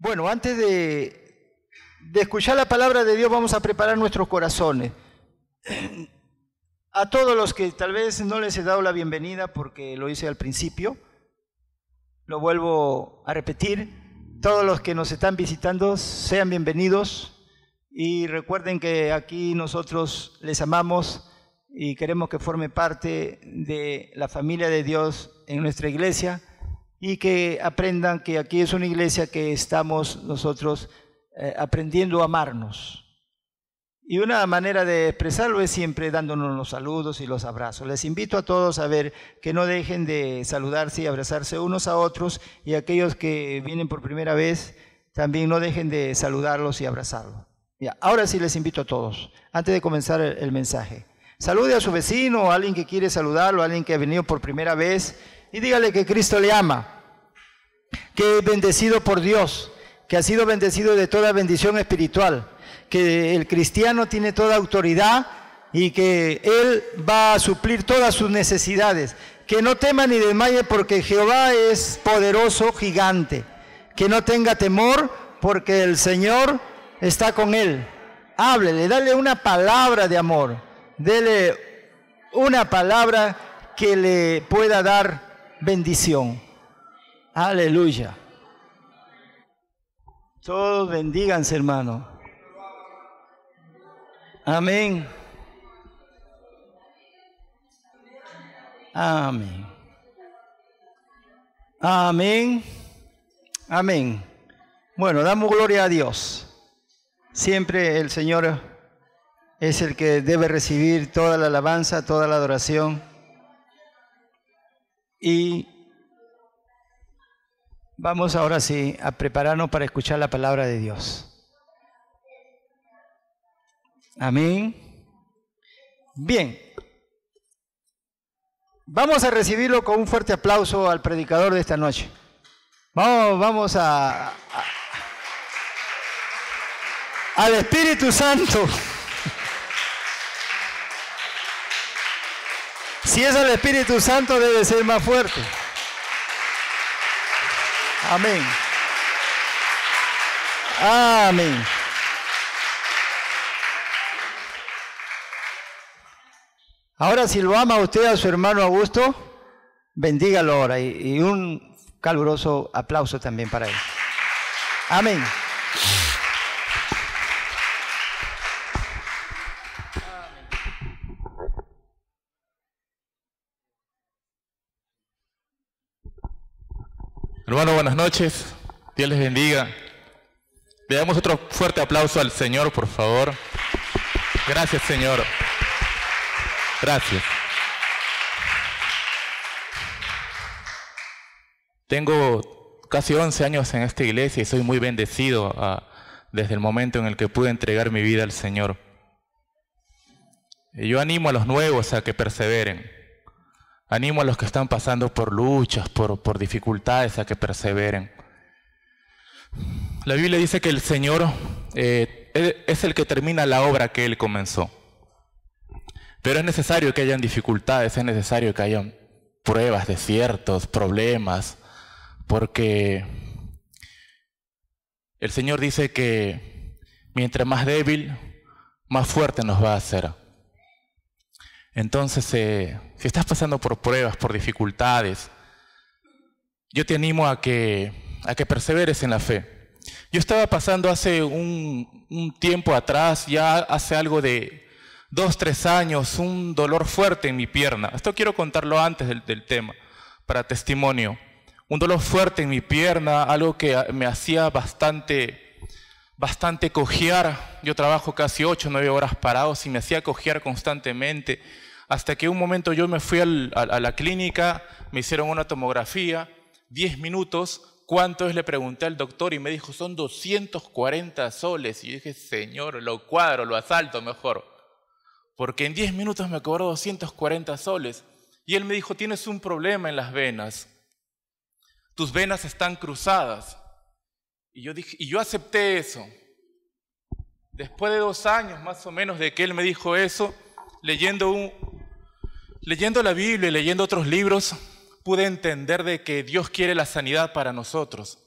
Bueno, antes de escuchar la palabra de Dios, vamos a preparar nuestros corazones. A todos los que tal vez no les he dado la bienvenida porque lo hice al principio, lo vuelvo a repetir. Todos los que nos están visitando, sean bienvenidos y recuerden que aquí nosotros les amamos y queremos que forme parte de la familia de Dios en nuestra iglesia y que aprendan que aquí es una iglesia que estamos nosotros aprendiendo a amarnos. Y una manera de expresarlo es siempre dándonos los saludos y los abrazos. Les invito a todos a ver que no dejen de saludarse y abrazarse unos a otros, y aquellos que vienen por primera vez también no dejen de saludarlos y abrazarlos. Ya, ahora sí les invito a todos, antes de comenzar el mensaje. Salude a su vecino, a alguien que quiere saludarlo, a alguien que ha venido por primera vez, y dígale que Cristo le ama, que es bendecido por Dios, que ha sido bendecido de toda bendición espiritual, que el cristiano tiene toda autoridad y que Él va a suplir todas sus necesidades. Que no tema ni desmaye porque Jehová es poderoso, gigante. Que no tenga temor porque el Señor está con él. Háblele, dale una palabra de amor. Dele una palabra que le pueda dar bendición. Aleluya. Todos bendíganse, hermano. Amén. Amén. Amén. Amén. Bueno, damos gloria a Dios. Siempre el Señor es el que debe recibir toda la alabanza, toda la adoración. Y vamos ahora sí a prepararnos para escuchar la palabra de Dios. Amén. Bien. Vamos a recibirlo con un fuerte aplauso al predicador de esta noche. Vamos al Espíritu Santo. Si es el Espíritu Santo, debe ser más fuerte. Amén. Amén. Ahora, si lo ama usted a su hermano Augusto, bendígalo ahora y un caluroso aplauso también para él. Amén. Hermano, buenas noches. Dios les bendiga. Le damos otro fuerte aplauso al Señor, por favor. Gracias, Señor. Gracias. Tengo casi 11 años en esta iglesia y soy muy bendecido desde el momento en el que pude entregar mi vida al Señor. Y yo animo a los nuevos a que perseveren. Animo a los que están pasando por luchas, por dificultades, a que perseveren. La Biblia dice que el Señor es el que termina la obra que Él comenzó. Pero es necesario que hayan dificultades, es necesario que hayan pruebas, desiertos, problemas, porque el Señor dice que mientras más débil, más fuerte nos va a hacer. Entonces, si estás pasando por pruebas, por dificultades, yo te animo a que perseveres en la fe. Yo estaba pasando hace un tiempo atrás, ya hace algo de 2, 3 años, un dolor fuerte en mi pierna. Esto quiero contarlo antes del tema, para testimonio. Un dolor fuerte en mi pierna, algo que me hacía bastante cojear. Yo trabajo casi 8 o 9 horas parados y me hacía cojear constantemente. Hasta que un momento yo me fui a la clínica, me hicieron una tomografía, 10 minutos. ¿Cuánto es? Le pregunté al doctor y me dijo, son 240 soles. Y yo dije, Señor, lo cuadro, lo asalto mejor. Porque en 10 minutos me cobró 240 soles. Y él me dijo, tienes un problema en las venas. Tus venas están cruzadas. Y yo acepté eso. Después de 2 años más o menos de que él me dijo eso, leyendo la Biblia y leyendo otros libros, pude entender de que Dios quiere la sanidad para nosotros.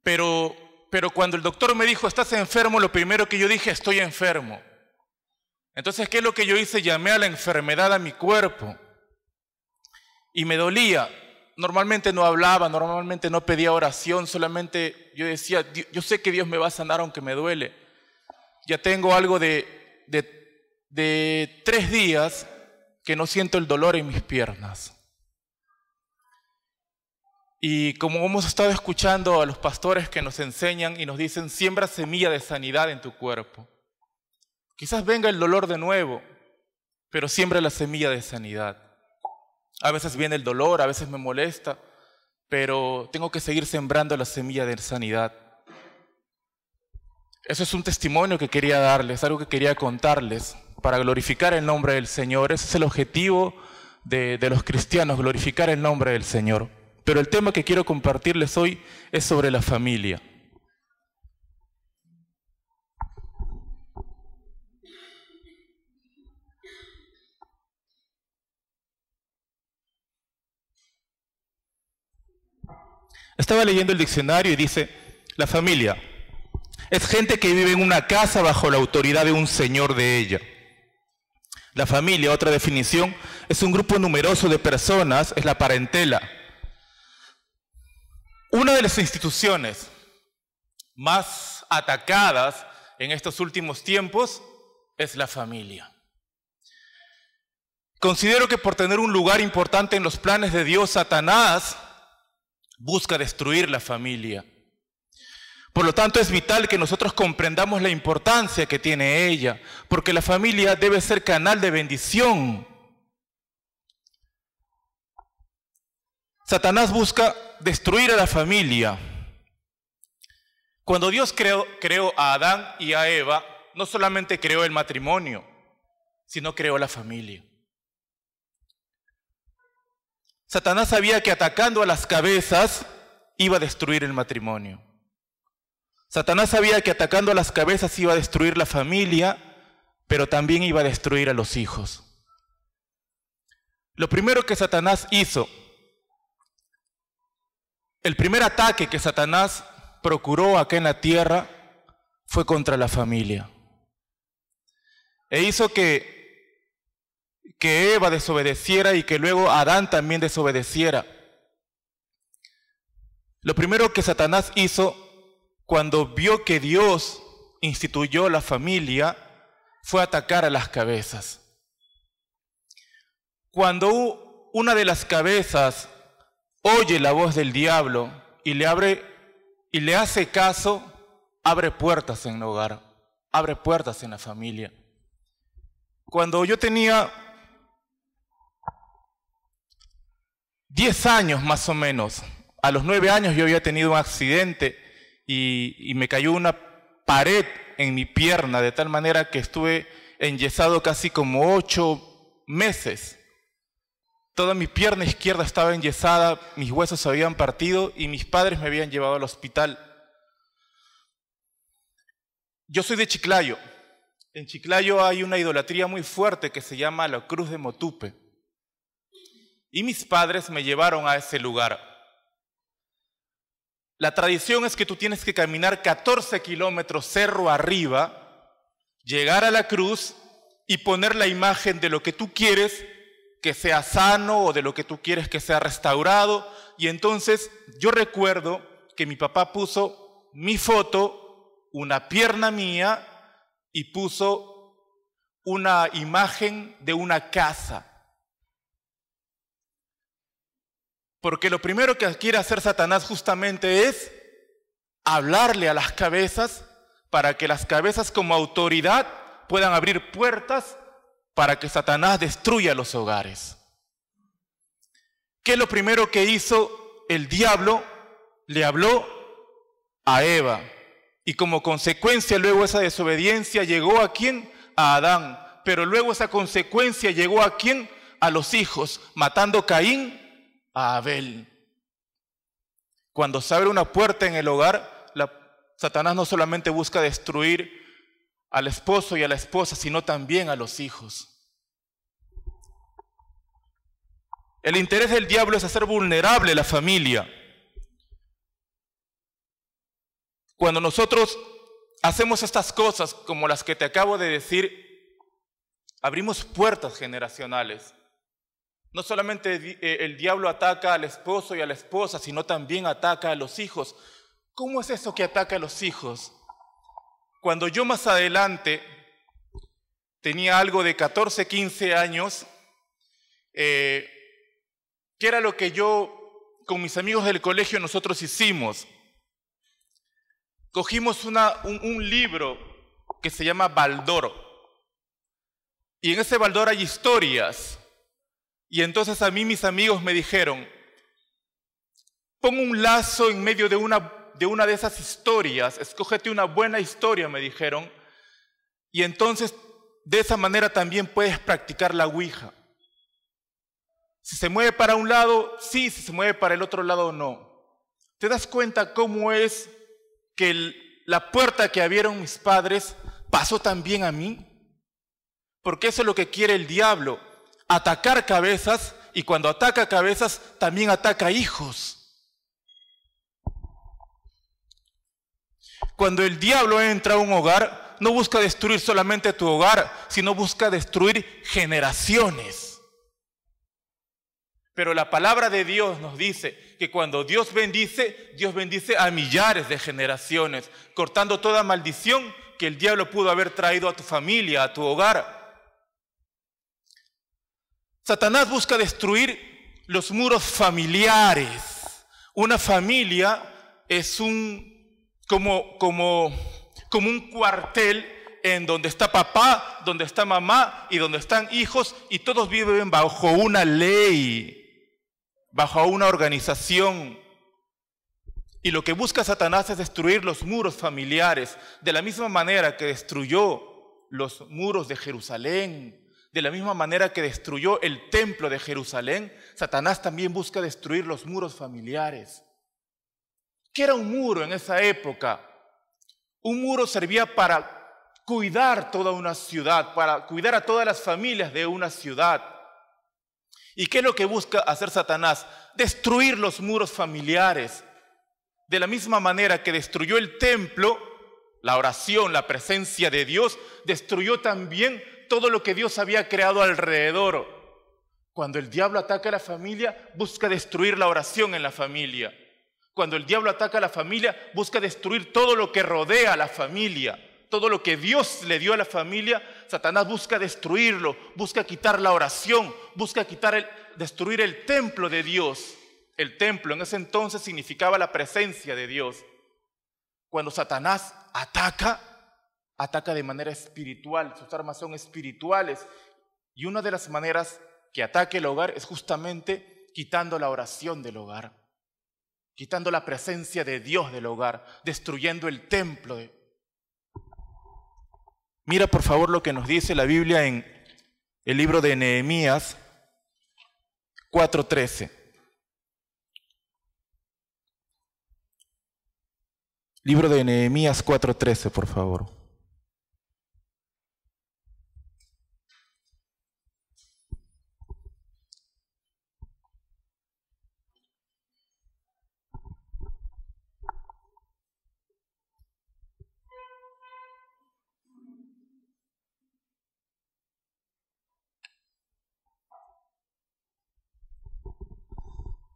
Pero cuando el doctor me dijo, estás enfermo, lo primero que yo dije, estoy enfermo. Entonces, ¿qué es lo que yo hice? Llamé a la enfermedad a mi cuerpo. Y me dolía. Normalmente no hablaba, normalmente no pedía oración, solamente yo decía, yo sé que Dios me va a sanar aunque me duele. Ya tengo algo de 3 días que no siento el dolor en mis piernas. Y como hemos estado escuchando a los pastores que nos enseñan y nos dicen, siembra semilla de sanidad en tu cuerpo. Quizás venga el dolor de nuevo, pero siembra la semilla de sanidad. A veces viene el dolor, a veces me molesta, pero tengo que seguir sembrando la semilla de sanidad. Eso es un testimonio que quería darles, algo que quería contarles para glorificar el nombre del Señor. Ese es el objetivo de los cristianos, glorificar el nombre del Señor. Pero el tema que quiero compartirles hoy es sobre la familia. Estaba leyendo el diccionario y dice, la familia es gente que vive en una casa bajo la autoridad de un señor de ella. La familia, otra definición, es un grupo numeroso de personas, es la parentela. Una de las instituciones más atacadas en estos últimos tiempos es la familia. Considero que por tener un lugar importante en los planes de Dios, Satanás busca destruir la familia. Por lo tanto, es vital que nosotros comprendamos la importancia que tiene ella, porque la familia debe ser canal de bendición. Satanás busca destruir a la familia. Cuando Dios creó a Adán y a Eva, no solamente creó el matrimonio, sino creó la familia. Satanás sabía que atacando a las cabezas iba a destruir el matrimonio. Satanás sabía que atacando a las cabezas iba a destruir la familia, pero también iba a destruir a los hijos. Lo primero que Satanás hizo, el primer ataque que Satanás procuró acá en la tierra fue contra la familia. E hizo que Eva desobedeciera y que luego Adán también desobedeciera. Lo primero que Satanás hizo cuando vio que Dios instituyó la familia fue atacar a las cabezas. Cuando una de las cabezas oye la voz del diablo y le hace caso, abre puertas en el hogar, abre puertas en la familia. Cuando yo tenía 10 años más o menos, a los 9 años yo había tenido un accidente y me cayó una pared en mi pierna, de tal manera que estuve enyesado casi como 8 meses. Toda mi pierna izquierda estaba enyesada, mis huesos se habían partido y mis padres me habían llevado al hospital. Yo soy de Chiclayo. En Chiclayo hay una idolatría muy fuerte que se llama la Cruz de Motupe. Y mis padres me llevaron a ese lugar. La tradición es que tú tienes que caminar 14 kilómetros cerro arriba, llegar a la cruz y poner la imagen de lo que tú quieres que sea sano o de lo que tú quieres que sea restaurado. Y entonces yo recuerdo que mi papá puso mi foto, una pierna mía y puso una imagen de una casa. Porque lo primero que quiere hacer Satanás justamente es hablarle a las cabezas para que las cabezas como autoridad puedan abrir puertas para que Satanás destruya los hogares. ¿Qué es lo primero que hizo el diablo? Le habló a Eva. Y como consecuencia luego esa desobediencia llegó ¿a quién? A Adán. Pero luego esa consecuencia llegó ¿a quién? A los hijos, matando Caín a Abel. Cuando se abre una puerta en el hogar, Satanás no solamente busca destruir al esposo y a la esposa, sino también a los hijos. El interés del diablo es hacer vulnerable la familia. Cuando nosotros hacemos estas cosas como las que te acabo de decir, abrimos puertas generacionales. No solamente el diablo ataca al esposo y a la esposa, sino también ataca a los hijos. ¿Cómo es eso que ataca a los hijos? Cuando yo más adelante tenía algo de 14, 15 años, ¿qué era lo que yo con mis amigos del colegio nosotros hicimos? Cogimos un libro que se llama Baldor. Y en ese Baldor hay historias. Y entonces a mí mis amigos me dijeron, pon un lazo en medio de una de esas historias, escógete una buena historia, me dijeron, y entonces de esa manera también puedes practicar la ouija. Si se mueve para un lado, sí, si se mueve para el otro lado, no. ¿Te das cuenta cómo es que la puerta que abrieron mis padres pasó también a mí? Porque eso es lo que quiere el diablo, atacar cabezas, y cuando ataca cabezas también ataca hijos. Cuando el diablo entra a un hogar, no busca destruir solamente tu hogar, sino busca destruir generaciones. Pero la palabra de Dios nos dice que cuando Dios bendice a millares de generaciones, cortando toda maldición que el diablo pudo haber traído a tu familia, a tu hogar. Satanás busca destruir los muros familiares. Una familia es como un cuartel en donde está papá, donde está mamá y donde están hijos, y todos viven bajo una ley, bajo una organización. Y lo que busca Satanás es destruir los muros familiares, de la misma manera que destruyó los muros de Jerusalén. De la misma manera que destruyó el templo de Jerusalén, Satanás también busca destruir los muros familiares. ¿Qué era un muro en esa época? Un muro servía para cuidar toda una ciudad, para cuidar a todas las familias de una ciudad. ¿Y qué es lo que busca hacer Satanás? Destruir los muros familiares. De la misma manera que destruyó el templo, la oración, la presencia de Dios, destruyó también todo lo que Dios había creado alrededor. Cuando el diablo ataca a la familia, busca destruir la oración en la familia. Cuando el diablo ataca a la familia, busca destruir todo lo que rodea a la familia. Todo lo que Dios le dio a la familia, Satanás busca destruirlo, busca quitar la oración, busca destruir el templo de Dios. El templo en ese entonces significaba la presencia de Dios. Cuando Satanás ataca de manera espiritual, sus armas son espirituales. Y una de las maneras que ataque el hogar es justamente quitando la oración del hogar, quitando la presencia de Dios del hogar, destruyendo el templo. Mira por favor lo que nos dice la Biblia en el libro de Nehemías 4:13. Libro de Nehemías 4:13, por favor.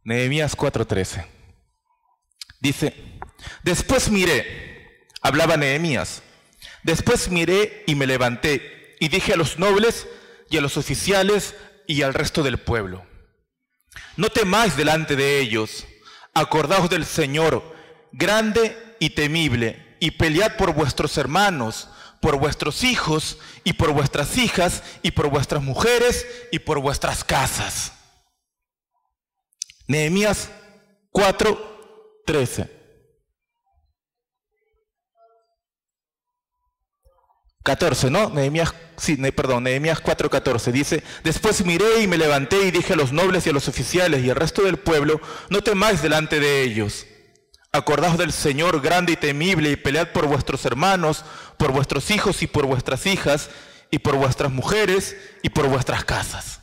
Nehemías 4:13. Dice, después miré, hablaba Nehemías, después miré y me levanté y dije a los nobles y a los oficiales y al resto del pueblo, no temáis delante de ellos, acordaos del Señor, grande y temible, y pelead por vuestros hermanos, por vuestros hijos y por vuestras hijas y por vuestras mujeres y por vuestras casas. Nehemías 4:13. 14, ¿no? Nehemías 4:14 dice, después miré y me levanté y dije a los nobles y a los oficiales y al resto del pueblo, no temáis delante de ellos. Acordaos del Señor grande y temible y pelead por vuestros hermanos, por vuestros hijos y por vuestras hijas y por vuestras mujeres y por vuestras casas.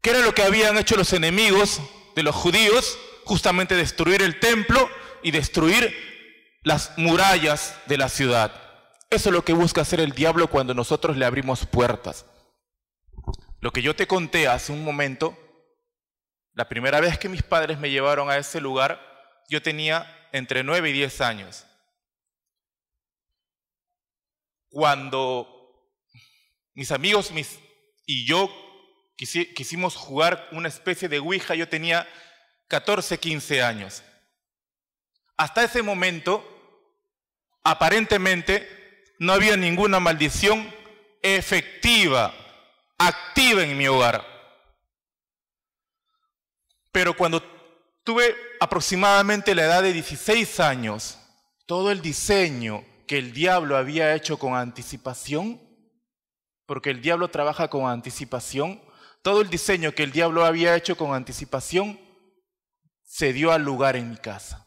¿Qué era lo que habían hecho los enemigos de los judíos? Justamente destruir el templo y destruir las murallas de la ciudad. Eso es lo que busca hacer el diablo cuando nosotros le abrimos puertas. Lo que yo te conté hace un momento, la primera vez que mis padres me llevaron a ese lugar, yo tenía entre 9 y 10 años. Cuando mis amigos y yo quisimos jugar una especie de ouija, yo tenía 14, 15 años. Hasta ese momento, aparentemente, no había ninguna maldición efectiva, activa en mi hogar. Pero cuando tuve aproximadamente la edad de 16 años, todo el diseño que el diablo había hecho con anticipación, porque el diablo trabaja con anticipación, todo el diseño que el diablo había hecho con anticipación se dio al lugar en mi casa.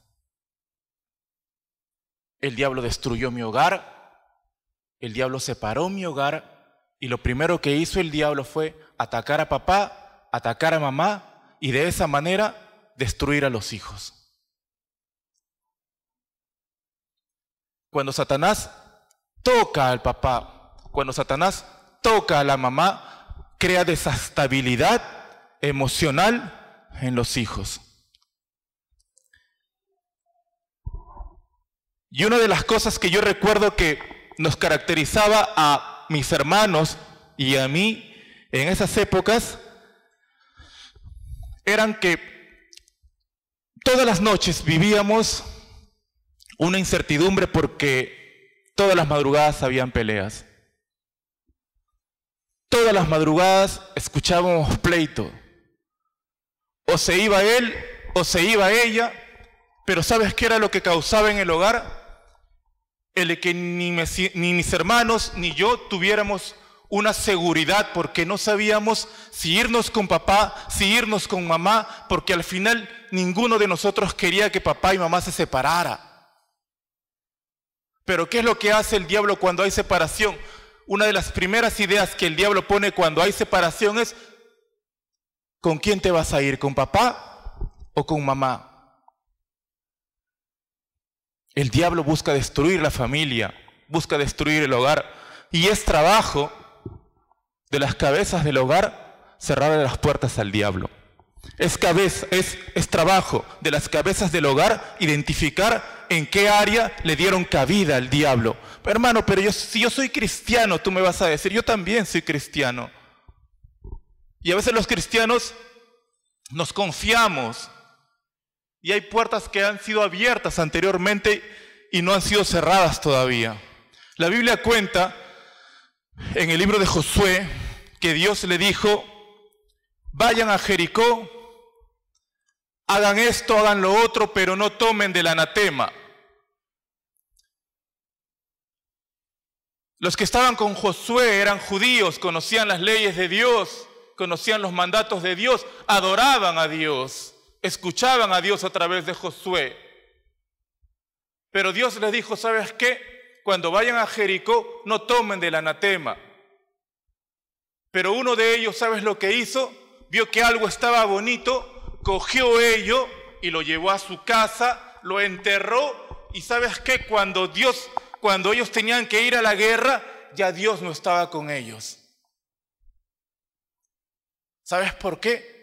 El diablo destruyó mi hogar, el diablo separó mi hogar, y lo primero que hizo el diablo fue atacar a papá, atacar a mamá, y de esa manera destruir a los hijos. Cuando Satanás toca al papá, cuando Satanás toca a la mamá, crea desestabilidad emocional en los hijos. Y una de las cosas que yo recuerdo que nos caracterizaba a mis hermanos y a mí en esas épocas eran que todas las noches vivíamos una incertidumbre porque todas las madrugadas habían peleas. Todas las madrugadas escuchábamos pleito. O se iba él o se iba ella, pero ¿sabes qué era lo que causaba en el hogar? El de que ni mis hermanos ni yo tuviéramos una seguridad, porque no sabíamos si irnos con papá, si irnos con mamá, porque al final ninguno de nosotros quería que papá y mamá se separaran. Pero ¿qué es lo que hace el diablo cuando hay separación? Una de las primeras ideas que el diablo pone cuando hay separación es: ¿con quién te vas a ir? ¿Con papá o con mamá? El diablo busca destruir la familia, busca destruir el hogar, y es trabajo de las cabezas del hogar cerrarle las puertas al diablo. Es trabajo de las cabezas del hogar identificar en qué área le dieron cabida al diablo. Pero hermano, si yo soy cristiano, tú me vas a decir, yo también soy cristiano. Y a veces los cristianos nos confiamos y hay puertas que han sido abiertas anteriormente y no han sido cerradas todavía. La Biblia cuenta en el libro de Josué que Dios le dijo: vayan a Jericó, hagan esto, hagan lo otro, pero no tomen del anatema. Los que estaban con Josué eran judíos, conocían las leyes de Dios, conocían los mandatos de Dios, adoraban a Dios, escuchaban a Dios a través de Josué. Pero Dios les dijo: ¿sabes qué? Cuando vayan a Jericó, no tomen del anatema. Pero uno de ellos, ¿sabes lo que hizo? Vio que algo estaba bonito, cogió ello y lo llevó a su casa, lo enterró, y ¿sabes qué? Cuando ellos tenían que ir a la guerra, ya Dios no estaba con ellos. ¿Sabes por qué?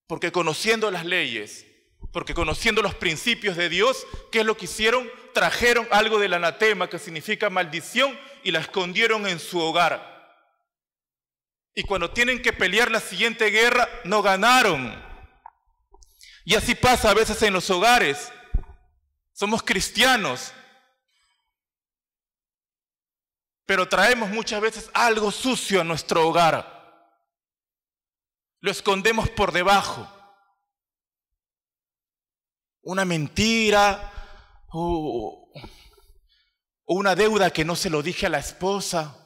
Porque conociendo las leyes, porque conociendo los principios de Dios, ¿qué es lo que hicieron? Trajeron algo del anatema, que significa maldición, y la escondieron en su hogar. Y cuando tienen que pelear la siguiente guerra, no ganaron. Y así pasa a veces en los hogares. Somos cristianos, pero traemos muchas veces algo sucio a nuestro hogar. Lo escondemos por debajo. Una mentira o una deuda que no se lo dije a la esposa.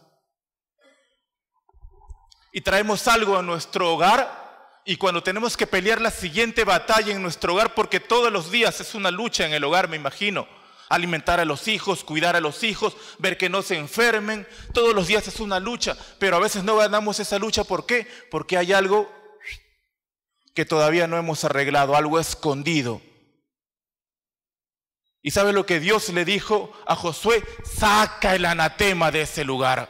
Y traemos algo a nuestro hogar, y cuando tenemos que pelear la siguiente batalla en nuestro hogar, porque todos los días es una lucha en el hogar, me imagino. Alimentar a los hijos, cuidar a los hijos, ver que no se enfermen, todos los días es una lucha, pero a veces no ganamos esa lucha. ¿Por qué? Porque hay algo que todavía no hemos arreglado, algo escondido. ¿Y sabe lo que Dios le dijo a Josué? Saca el anatema de ese lugar.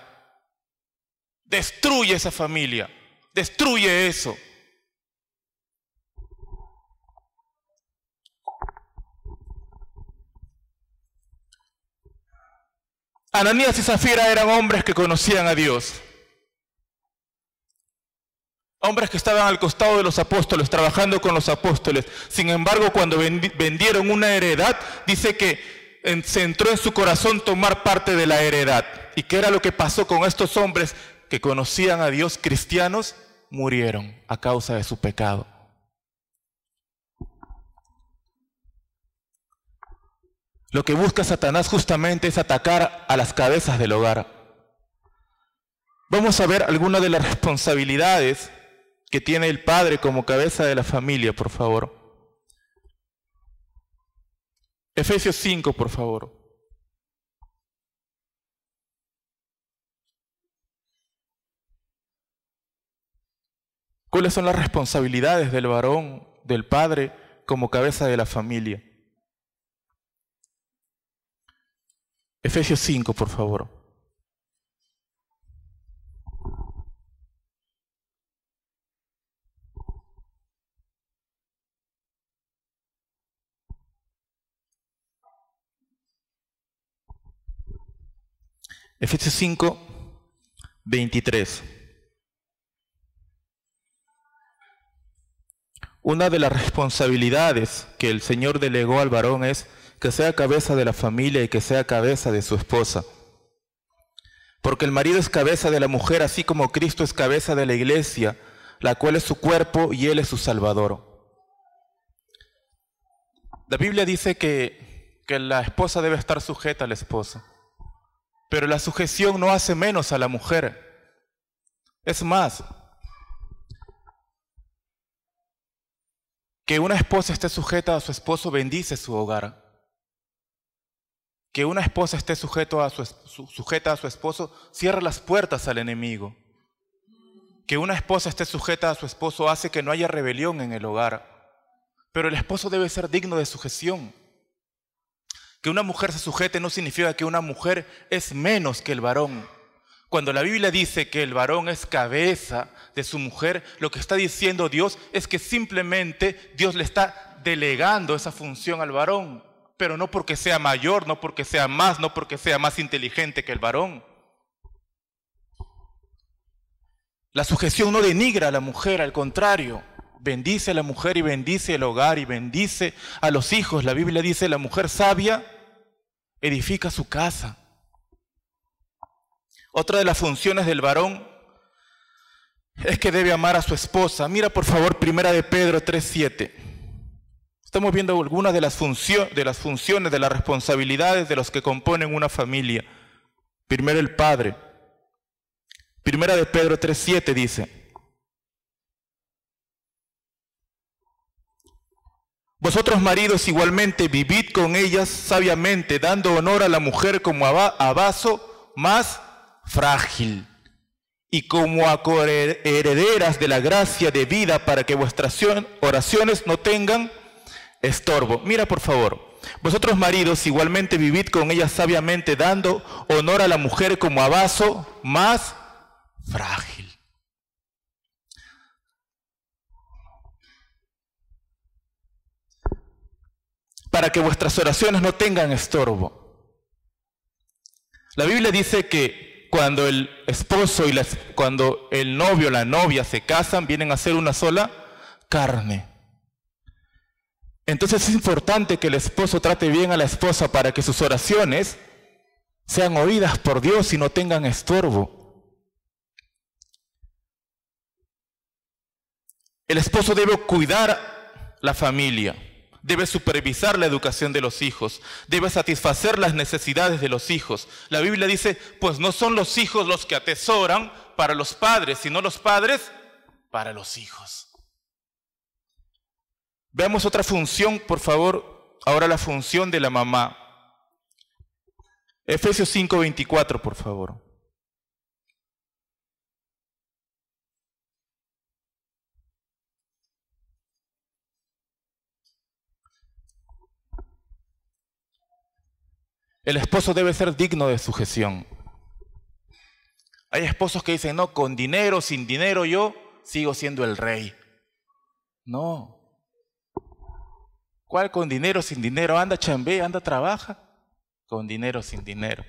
Destruye esa familia. Destruye eso. Ananías y Zafira eran hombres que conocían a Dios. Hombres que estaban al costado de los apóstoles, trabajando con los apóstoles. Sin embargo, cuando vendieron una heredad, dice que se entró en su corazón tomar parte de la heredad. ¿Y qué era lo que pasó con estos hombres que conocían a Dios, cristianos? Murieron a causa de su pecado. Lo que busca Satanás justamente es atacar a las cabezas del hogar. Vamos a ver algunas de las responsabilidades que tiene el padre como cabeza de la familia, por favor. Efesios 5, por favor. ¿Cuáles son las responsabilidades del varón, del padre, como cabeza de la familia? Efesios 5, por favor. Efesios 5, 23. Una de las responsabilidades que el Señor delegó al varón es que sea cabeza de la familia y que sea cabeza de su esposa. Porque el marido es cabeza de la mujer, así como Cristo es cabeza de la iglesia, la cual es su cuerpo y Él es su Salvador. La Biblia dice que la esposa debe estar sujeta al esposo. Pero la sujeción no hace menos a la mujer. Es más, que una esposa esté sujeta a su esposo bendice su hogar. Que una esposa esté sujeta a su esposo cierra las puertas al enemigo. Que una esposa esté sujeta a su esposo hace que no haya rebelión en el hogar. Pero el esposo debe ser digno de sujeción. Que una mujer se sujete no significa que una mujer es menos que el varón. Cuando la Biblia dice que el varón es cabeza de su mujer, lo que está diciendo Dios es que simplemente Dios le está delegando esa función al varón, pero no porque sea mayor, no porque sea más inteligente que el varón. La sujeción no denigra a la mujer, al contrario, bendice a la mujer y bendice el hogar y bendice a los hijos. La Biblia dice, la mujer sabia edifica su casa. Otra de las funciones del varón es que debe amar a su esposa. Mira por favor 1 de Pedro 3:7. Estamos viendo algunas de las funciones, de las responsabilidades de los que componen una familia. Primero el padre. 1 de Pedro 3:7 dice: vosotros maridos igualmente vivid con ellas sabiamente, dando honor a la mujer como a vaso más frágil y como a coherederas de la gracia de vida, para que vuestras oraciones no tengan estorbo. Mira por favor, vosotros maridos igualmente vivid con ellas sabiamente, dando honor a la mujer como a vaso más frágil. Para que vuestras oraciones no tengan estorbo. La Biblia dice que cuando el esposo cuando el novio o la novia se casan, vienen a ser una sola carne. Entonces es importante que el esposo trate bien a la esposa para que sus oraciones sean oídas por Dios y no tengan estorbo. El esposo debe cuidar la familia. Debe supervisar la educación de los hijos, debe satisfacer las necesidades de los hijos. La Biblia dice, pues no son los hijos los que atesoran para los padres, sino los padres para los hijos. Veamos otra función, por favor, ahora la función de la mamá. Efesios 5:24, por favor. El esposo debe ser digno de sujeción. Hay esposos que dicen, no, con dinero, sin dinero, yo sigo siendo el rey. No. ¿Cuál con dinero, sin dinero? Anda, chambea, anda, trabaja. Con dinero, sin dinero.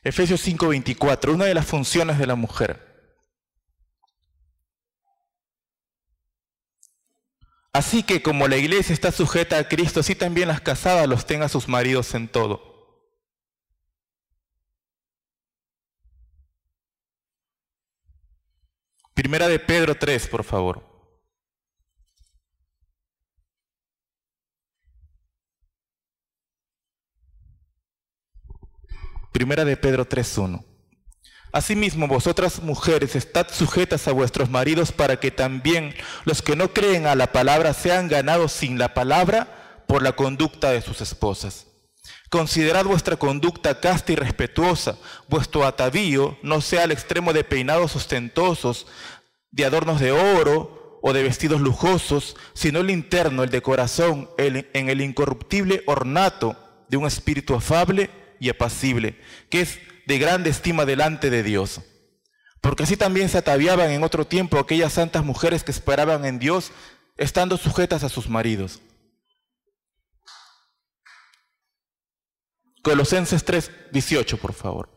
Efesios 5:24, una de las funciones de la mujer. Así que como la iglesia está sujeta a Cristo, así también las casadas los tengan a sus maridos en todo. Primera de Pedro 3, por favor. Primera de Pedro 3:1. Asimismo, vosotras mujeres, estad sujetas a vuestros maridos para que también los que no creen a la palabra sean ganados sin la palabra por la conducta de sus esposas. Considerad vuestra conducta casta y respetuosa, vuestro atavío no sea al extremo de peinados ostentosos, de adornos de oro o de vestidos lujosos, sino el interno, el de corazón, en el incorruptible ornato de un espíritu afable y apacible, que es de grande estima delante de Dios. Porque así también se ataviaban en otro tiempo aquellas santas mujeres que esperaban en Dios, estando sujetas a sus maridos. Colosenses 3:18, por favor.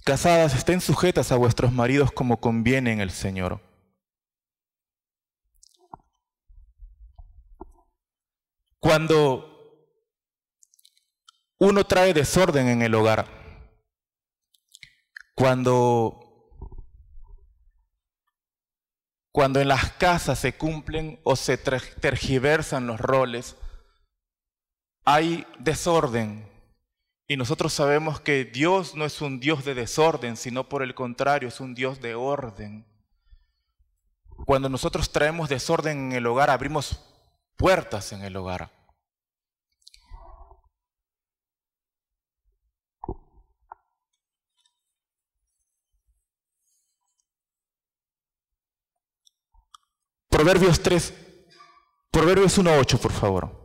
Casadas, estén sujetas a vuestros maridos como conviene en el Señor. Cuando uno trae desorden en el hogar, cuando en las casas se cumplen o se tergiversan los roles, hay desorden. Y nosotros sabemos que Dios no es un Dios de desorden, sino por el contrario, es un Dios de orden. Cuando nosotros traemos desorden en el hogar, abrimos puertas en el hogar. Proverbios 1:8, por favor.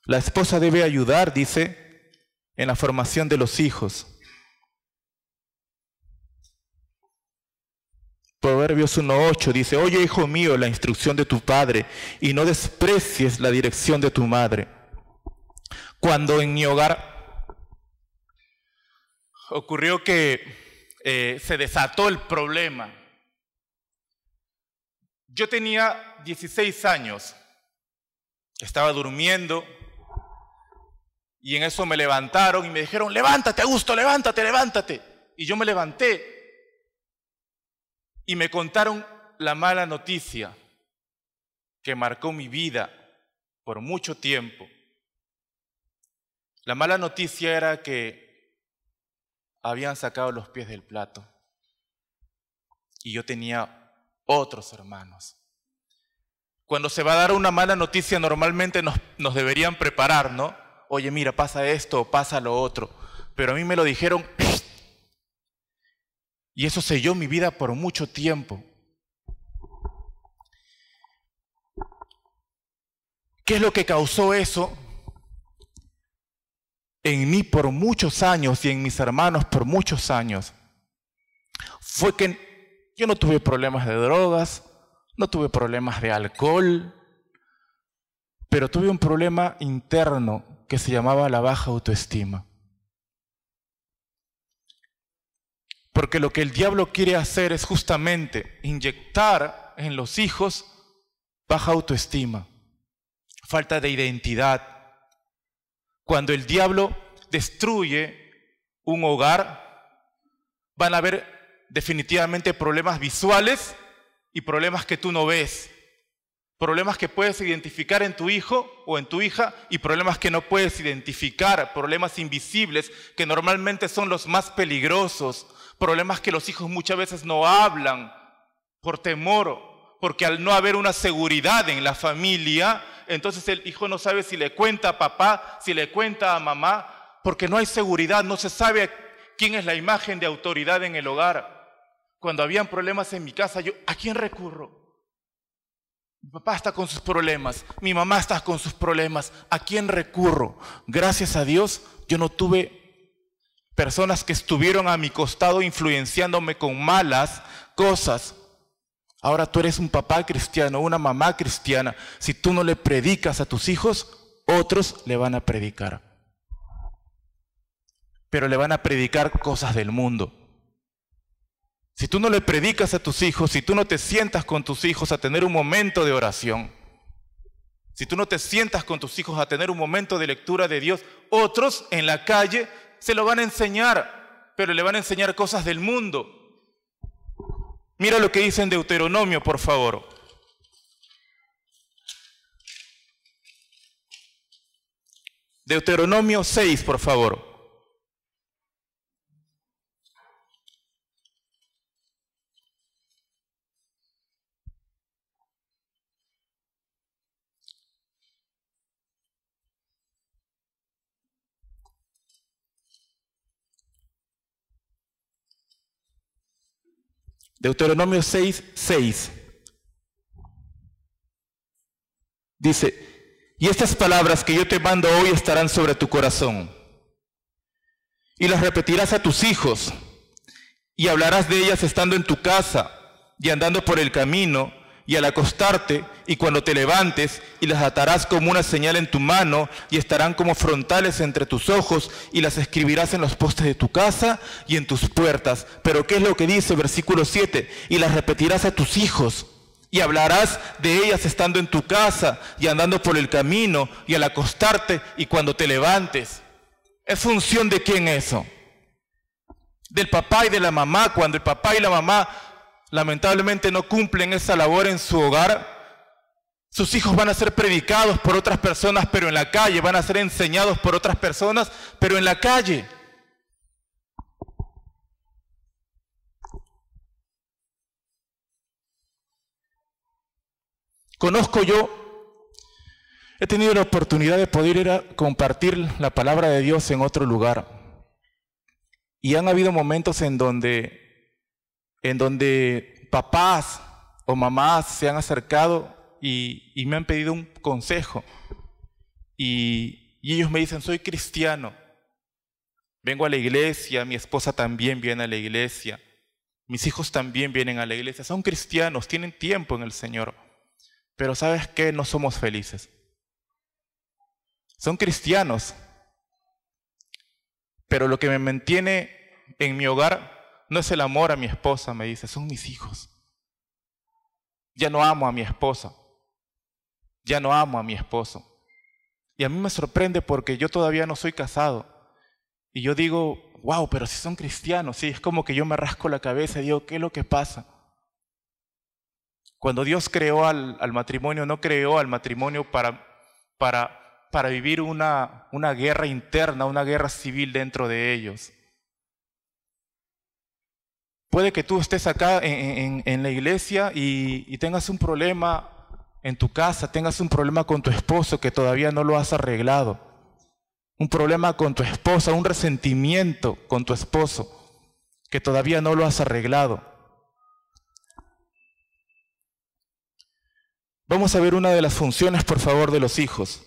La esposa debe ayudar, dice, en la formación de los hijos. Proverbios 1:8 dice, oye, hijo mío, la instrucción de tu padre, y no desprecies la dirección de tu madre. Cuando en mi hogar ocurrió que se desató el problema, yo tenía 16 años, estaba durmiendo, y en eso me levantaron y me dijeron, levántate, Augusto, levántate, levántate. Y yo me levanté y me contaron la mala noticia que marcó mi vida por mucho tiempo. La mala noticia era que habían sacado los pies del plato y yo tenía otros hermanos. Cuando se va a dar una mala noticia, normalmente nos deberían preparar, ¿no? Oye, mira, pasa esto, pasa lo otro. Pero a mí me lo dijeron y eso selló mi vida por mucho tiempo. ¿Qué es lo que causó eso? En mí por muchos años y en mis hermanos por muchos años. Fue que yo no tuve problemas de drogas, no tuve problemas de alcohol, pero tuve un problema interno que se llamaba la baja autoestima. Porque lo que el diablo quiere hacer es justamente inyectar en los hijos baja autoestima, falta de identidad. Cuando el diablo destruye un hogar, van a haber definitivamente problemas visuales y problemas que tú no ves. Problemas que puedes identificar en tu hijo o en tu hija y problemas que no puedes identificar, problemas invisibles que normalmente son los más peligrosos, problemas que los hijos muchas veces no hablan por temor, porque al no haber una seguridad en la familia, entonces el hijo no sabe si le cuenta a papá, si le cuenta a mamá, porque no hay seguridad, no se sabe quién es la imagen de autoridad en el hogar. Cuando habían problemas en mi casa, ¿a quién recurro? Mi papá está con sus problemas, mi mamá está con sus problemas, ¿a quién recurro? Gracias a Dios, yo no tuve personas que estuvieron a mi costado influenciándome con malas cosas. Ahora tú eres un papá cristiano, una mamá cristiana. Si tú no le predicas a tus hijos, otros le van a predicar. Pero le van a predicar cosas del mundo. Si tú no le predicas a tus hijos, si tú no te sientas con tus hijos a tener un momento de oración, si tú no te sientas con tus hijos a tener un momento de lectura de Dios, otros en la calle se lo van a enseñar, pero le van a enseñar cosas del mundo. Mira lo que dice en Deuteronomio, por favor. Deuteronomio 6, por favor. Deuteronomio 6, 6. Dice, y estas palabras que yo te mando hoy estarán sobre tu corazón, y las repetirás a tus hijos, y hablarás de ellas estando en tu casa, y andando por el camino, y al acostarte, y cuando te levantes, y las atarás como una señal en tu mano, y estarán como frontales entre tus ojos, y las escribirás en los postes de tu casa y en tus puertas. Pero ¿qué es lo que dice versículo 7? Y las repetirás a tus hijos, y hablarás de ellas estando en tu casa, y andando por el camino, y al acostarte, y cuando te levantes. ¿Es función de quién eso? Del papá y de la mamá. Cuando el papá y la mamá lamentablemente no cumplen esa labor en su hogar, sus hijos van a ser predicados por otras personas, pero en la calle, van a ser enseñados por otras personas, pero en la calle. He tenido la oportunidad de poder ir a compartir la palabra de Dios en otro lugar. Y han habido momentos en donde papás o mamás se han acercado y me han pedido un consejo. Y ellos me dicen, soy cristiano, vengo a la iglesia, mi esposa también viene a la iglesia, mis hijos también vienen a la iglesia, son cristianos, tienen tiempo en el Señor, pero ¿sabes qué? No somos felices. Son cristianos, pero lo que me mantiene en mi hogar no es el amor a mi esposa, me dice, son mis hijos. Ya no amo a mi esposa, ya no amo a mi esposo. Y a mí me sorprende porque yo todavía no soy casado. Y yo digo, wow, pero si son cristianos, sí, es como que yo me rasco la cabeza y digo, ¿qué es lo que pasa? Cuando Dios creó al matrimonio, no creó al matrimonio para vivir una guerra interna, una guerra civil dentro de ellos. Puede que tú estés acá en la iglesia y tengas un problema en tu casa, tengas un problema con tu esposo que todavía no lo has arreglado. Un problema con tu esposa, un resentimiento con tu esposo que todavía no lo has arreglado. Vamos a ver una de las funciones, por favor, de los hijos.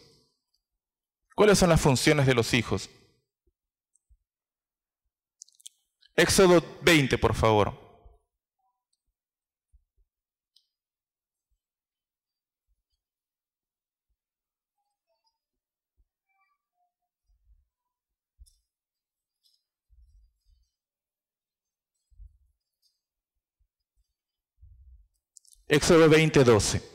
¿Cuáles son las funciones de los hijos? Éxodo 20, por favor. Éxodo 20, 12.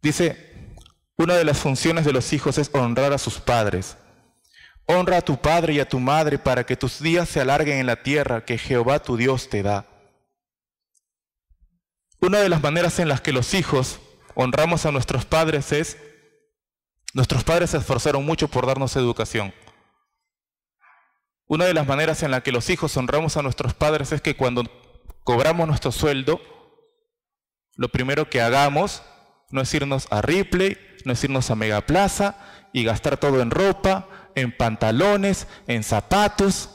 Dice, una de las funciones de los hijos es honrar a sus padres. Honra a tu padre y a tu madre para que tus días se alarguen en la tierra que Jehová tu Dios te da. Una de las maneras en las que los hijos honramos a nuestros padres es, nuestros padres se esforzaron mucho por darnos educación. Una de las maneras en las que los hijos honramos a nuestros padres es que cuando cobramos nuestro sueldo, lo primero que hagamos no es irnos a Ripley, no es irnos a Megaplaza y gastar todo en ropa, en pantalones, en zapatos.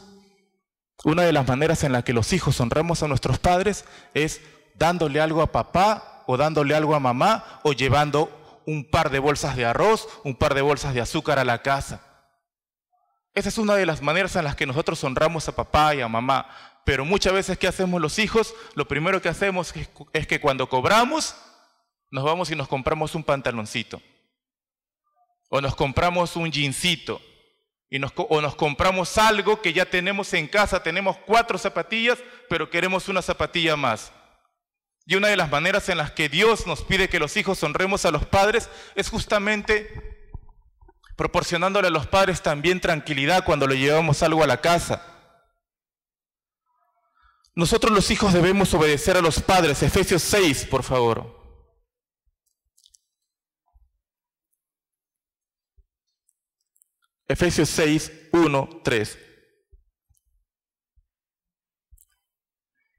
Una de las maneras en las que los hijos honramos a nuestros padres es dándole algo a papá o dándole algo a mamá o llevando un par de bolsas de arroz, un par de bolsas de azúcar a la casa. Esa es una de las maneras en las que nosotros honramos a papá y a mamá. Pero muchas veces, ¿qué hacemos los hijos? Lo primero que hacemos es que cuando cobramos, nos vamos y nos compramos un pantaloncito. O nos compramos un jeansito. O nos compramos algo que ya tenemos en casa. Tenemos 4 zapatillas, pero queremos una zapatilla más. Y una de las maneras en las que Dios nos pide que los hijos honremos a los padres es justamente proporcionándole a los padres también tranquilidad cuando le llevamos algo a la casa. Nosotros los hijos debemos obedecer a los padres. Efesios 6, por favor. Efesios 6, 1, 3.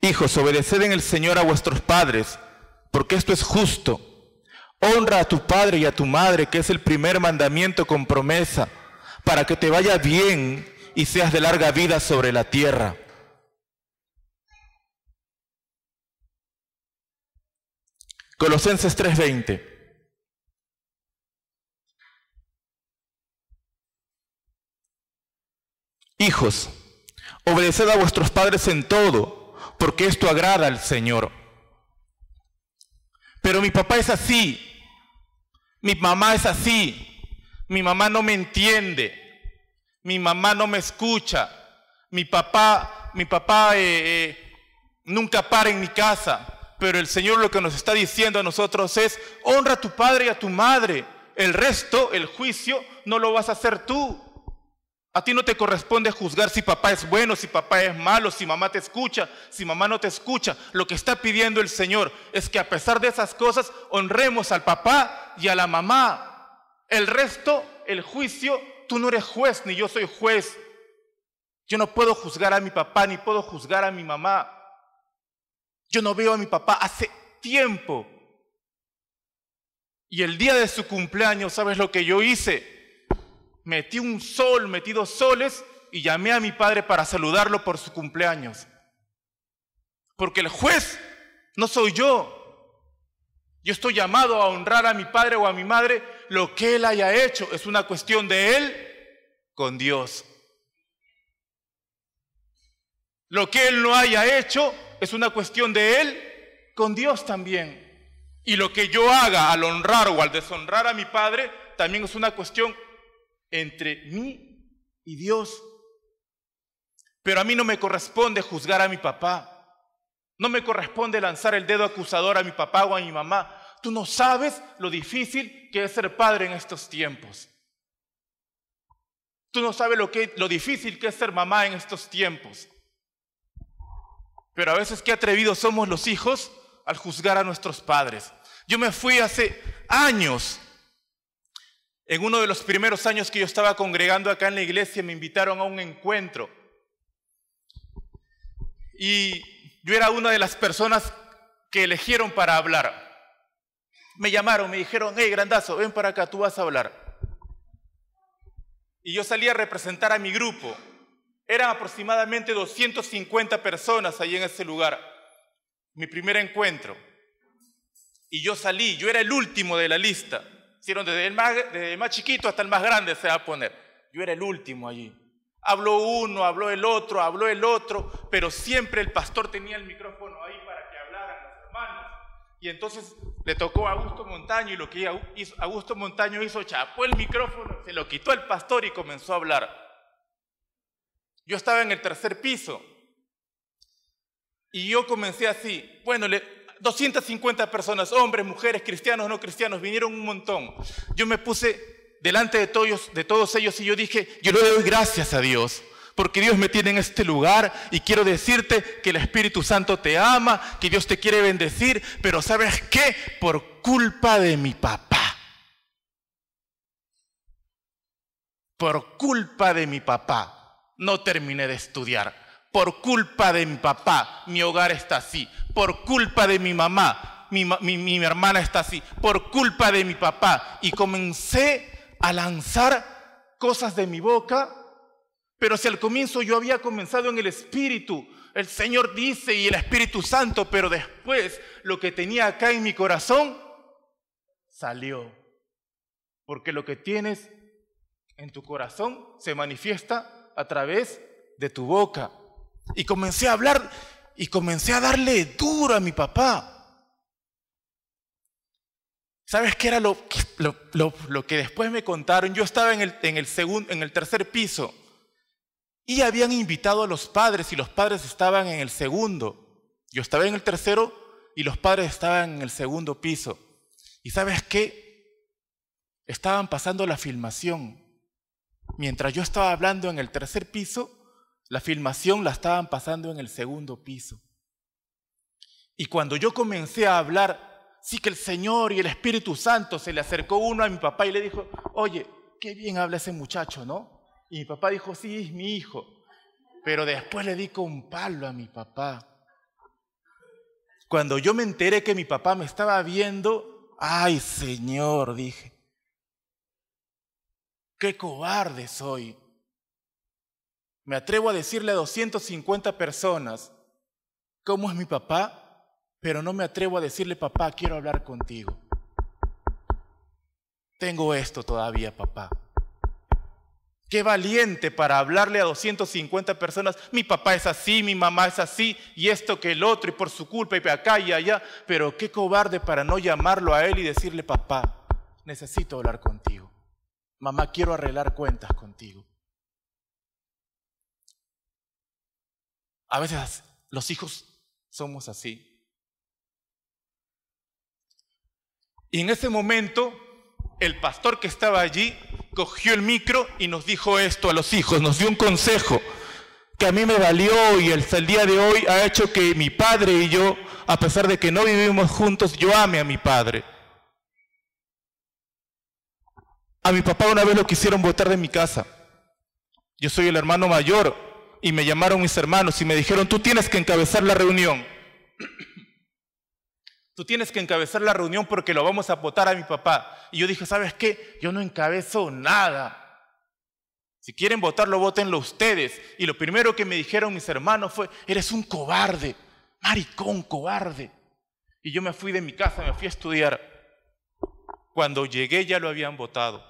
Hijos, obedeced en el Señor a vuestros padres, porque esto es justo. Honra a tu padre y a tu madre, que es el primer mandamiento con promesa, para que te vaya bien y seas de larga vida sobre la tierra. Colosenses 3:20. Hijos, obedeced a vuestros padres en todo, porque esto agrada al Señor. Pero mi papá es así, mi mamá es así, mi mamá no me entiende, mi mamá no me escucha, mi papá nunca para en mi casa. Pero el Señor lo que nos está diciendo a nosotros es: honra a tu padre y a tu madre. El resto, el juicio, no lo vas a hacer tú. A ti no te corresponde juzgar si papá es bueno, si papá es malo, si mamá te escucha, si mamá no te escucha. Lo que está pidiendo el Señor es que a pesar de esas cosas honremos al papá y a la mamá. El resto, el juicio, tú no eres juez ni yo soy juez. Yo no puedo juzgar a mi papá ni puedo juzgar a mi mamá. Yo no veo a mi papá hace tiempo. Y el día de su cumpleaños, ¿sabes lo que yo hice? Metí 2 soles y llamé a mi padre para saludarlo por su cumpleaños. Porque el juez no soy yo. Yo estoy llamado a honrar a mi padre o a mi madre. Lo que él haya hecho es una cuestión de él con Dios. Lo que él no haya hecho es una cuestión de él con Dios también. Y lo que yo haga al honrar o al deshonrar a mi padre también es una cuestión entre mí y Dios. Pero a mí no me corresponde juzgar a mi papá. No me corresponde lanzar el dedo acusador a mi papá o a mi mamá. Tú no sabes lo difícil que es ser padre en estos tiempos. Tú no sabes lo difícil que es ser mamá en estos tiempos. Pero a veces qué atrevidos somos los hijos al juzgar a nuestros padres. Yo me fui hace años. En uno de los primeros años que yo estaba congregando acá en la iglesia, me invitaron a un encuentro. Y yo era una de las personas que eligieron para hablar. Me llamaron, me dijeron: hey, Grandazo, ven para acá, tú vas a hablar. Y yo salí a representar a mi grupo. Eran aproximadamente 250 personas ahí en ese lugar. Mi primer encuentro. Y yo salí, yo era el último de la lista. Hicieron desde el más chiquito hasta el más grande se va a poner. Yo era el último allí. Habló uno, habló el otro, pero siempre el pastor tenía el micrófono ahí para que hablaran los hermanos. Y entonces le tocó a Augusto Montaño, y lo que Augusto Montaño hizo, chapó el micrófono, se lo quitó al pastor y comenzó a hablar. Yo estaba en el 3er piso y yo comencé así. Bueno, 250 personas, hombres, mujeres, cristianos, no cristianos, vinieron un montón. Yo me puse delante de todos ellos y yo dije: yo le doy gracias a Dios porque Dios me tiene en este lugar y quiero decirte que el Espíritu Santo te ama, que Dios te quiere bendecir, pero ¿sabes qué? Por culpa de mi papá. Por culpa de mi papá no terminé de estudiar. Por culpa de mi papá mi hogar está así. Por culpa de mi mamá mi hermana está así. Por culpa de mi papá. Y comencé a lanzar cosas de mi boca. Pero si al comienzo yo había comenzado en el Espíritu, el Señor dice, y el Espíritu Santo, pero después lo que tenía acá en mi corazón salió. Porque lo que tienes en tu corazón se manifiesta a través de tu boca. Y comencé a hablar y comencé a darle duro a mi papá. ¿Sabes qué era lo que después me contaron? Yo estaba en el tercer piso y habían invitado a los padres y los padres estaban en el segundo. Yo estaba en el tercero y los padres estaban en el segundo piso. ¿Y sabes qué? Estaban pasando la filmación. Mientras yo estaba hablando en el tercer piso, la filmación la estaban pasando en el segundo piso. Y cuando yo comencé a hablar, sí que el Señor y el Espíritu Santo se le acercó uno a mi papá y le dijo, oye, qué bien habla ese muchacho, ¿no? Y mi papá dijo, sí, es mi hijo. Pero después le di con palo a mi papá. Cuando yo me enteré que mi papá me estaba viendo, ay, Señor, dije, qué cobarde soy. Me atrevo a decirle a 250 personas cómo es mi papá, pero no me atrevo a decirle, papá, quiero hablar contigo. Tengo esto todavía, papá. Qué valiente para hablarle a 250 personas, mi papá es así, mi mamá es así, y esto que el otro, y por su culpa, y acá y allá, pero qué cobarde para no llamarlo a él y decirle, papá, necesito hablar contigo. Mamá, quiero arreglar cuentas contigo. A veces los hijos somos así. Y en ese momento, el pastor que estaba allí cogió el micro y nos dijo esto a los hijos, nos dio un consejo que a mí me valió y el día de hoy ha hecho que mi padre y yo, a pesar de que no vivimos juntos, yo ame a mi padre. A mi papá una vez lo quisieron botar de mi casa. Yo soy el hermano mayor y me llamaron mis hermanos y me dijeron, tú tienes que encabezar la reunión. Tú tienes que encabezar la reunión porque lo vamos a botar a mi papá. Y yo dije, ¿sabes qué? Yo no encabezo nada. Si quieren votarlo, votenlo ustedes. Y lo primero que me dijeron mis hermanos fue, eres un cobarde, maricón, cobarde. Y yo me fui de mi casa, me fui a estudiar. Cuando llegué ya lo habían votado.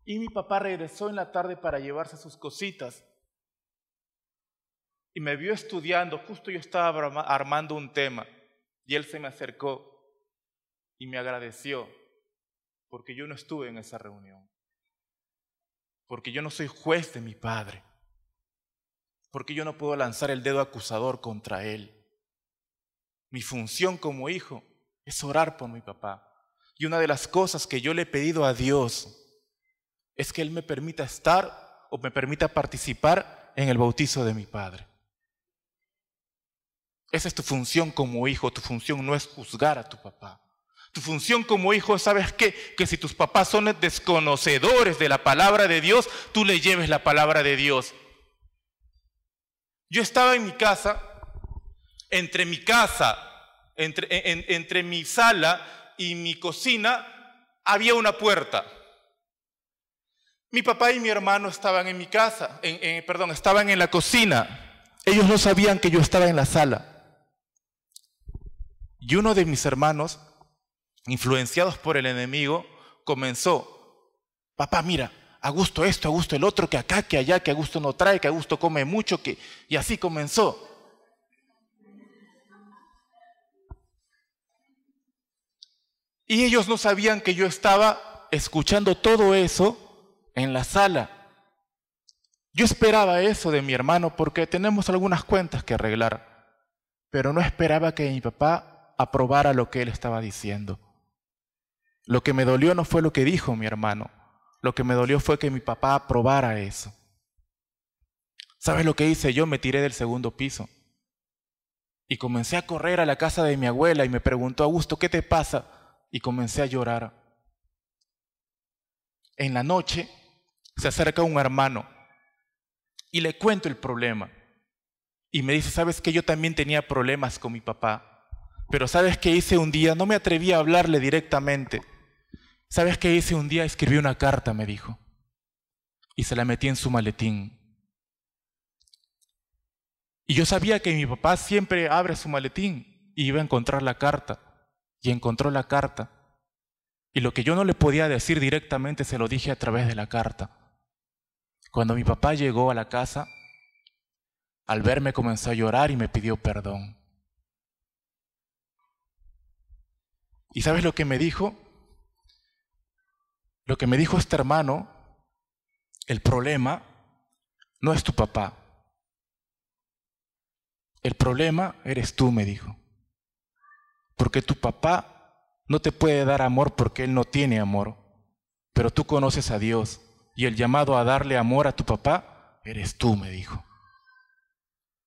Y mi papá regresó en la tarde para llevarse sus cositas. Y me vio estudiando, justo yo estaba armando un tema. Y él se me acercó y me agradeció porque yo no estuve en esa reunión. Porque yo no soy juez de mi padre. Porque yo no puedo lanzar el dedo acusador contra él. Mi función como hijo es orar por mi papá. Y una de las cosas que yo le he pedido a Dios es que Él me permita estar o me permita participar en el bautizo de mi padre. Esa es tu función como hijo. Tu función no es juzgar a tu papá. Tu función como hijo, ¿sabes qué? Que si tus papás son desconocedores de la palabra de Dios, tú le lleves la palabra de Dios. Yo estaba en mi casa, entre mi sala y mi cocina, había una puerta. Mi papá y mi hermano estaban en mi casa, estaban en la cocina. Ellos no sabían que yo estaba en la sala. Y uno de mis hermanos, influenciados por el enemigo, comenzó, papá, mira, a gusto esto, a gusto el otro, que acá, que allá, que a gusto no trae, que a gusto come mucho, y así comenzó. Y ellos no sabían que yo estaba escuchando todo eso en la sala. Yo esperaba eso de mi hermano porque tenemos algunas cuentas que arreglar, pero no esperaba que mi papá aprobara lo que él estaba diciendo. Lo que me dolió no fue lo que dijo mi hermano, lo que me dolió fue que mi papá aprobara eso. ¿Sabes lo que hice? Yo me tiré del segundo piso y comencé a correr a la casa de mi abuela y me preguntó: Augusto, ¿qué te pasa? Y comencé a llorar. En la noche se acerca un hermano y le cuento el problema. Y me dice: ¿sabes qué? Yo también tenía problemas con mi papá. Pero ¿sabes qué hice un día? No me atreví a hablarle directamente. ¿Sabes qué hice un día? Escribí una carta, me dijo. Y se la metí en su maletín. Y yo sabía que mi papá siempre abre su maletín y iba a encontrar la carta. Y encontró la carta. Y lo que yo no le podía decir directamente se lo dije a través de la carta. Cuando mi papá llegó a la casa, al verme comenzó a llorar y me pidió perdón. ¿Y sabes lo que me dijo? Lo que me dijo este hermano: el problema no es tu papá. El problema eres tú, me dijo. Porque tu papá no te puede dar amor porque él no tiene amor. Pero tú conoces a Dios y el llamado a darle amor a tu papá eres tú, me dijo.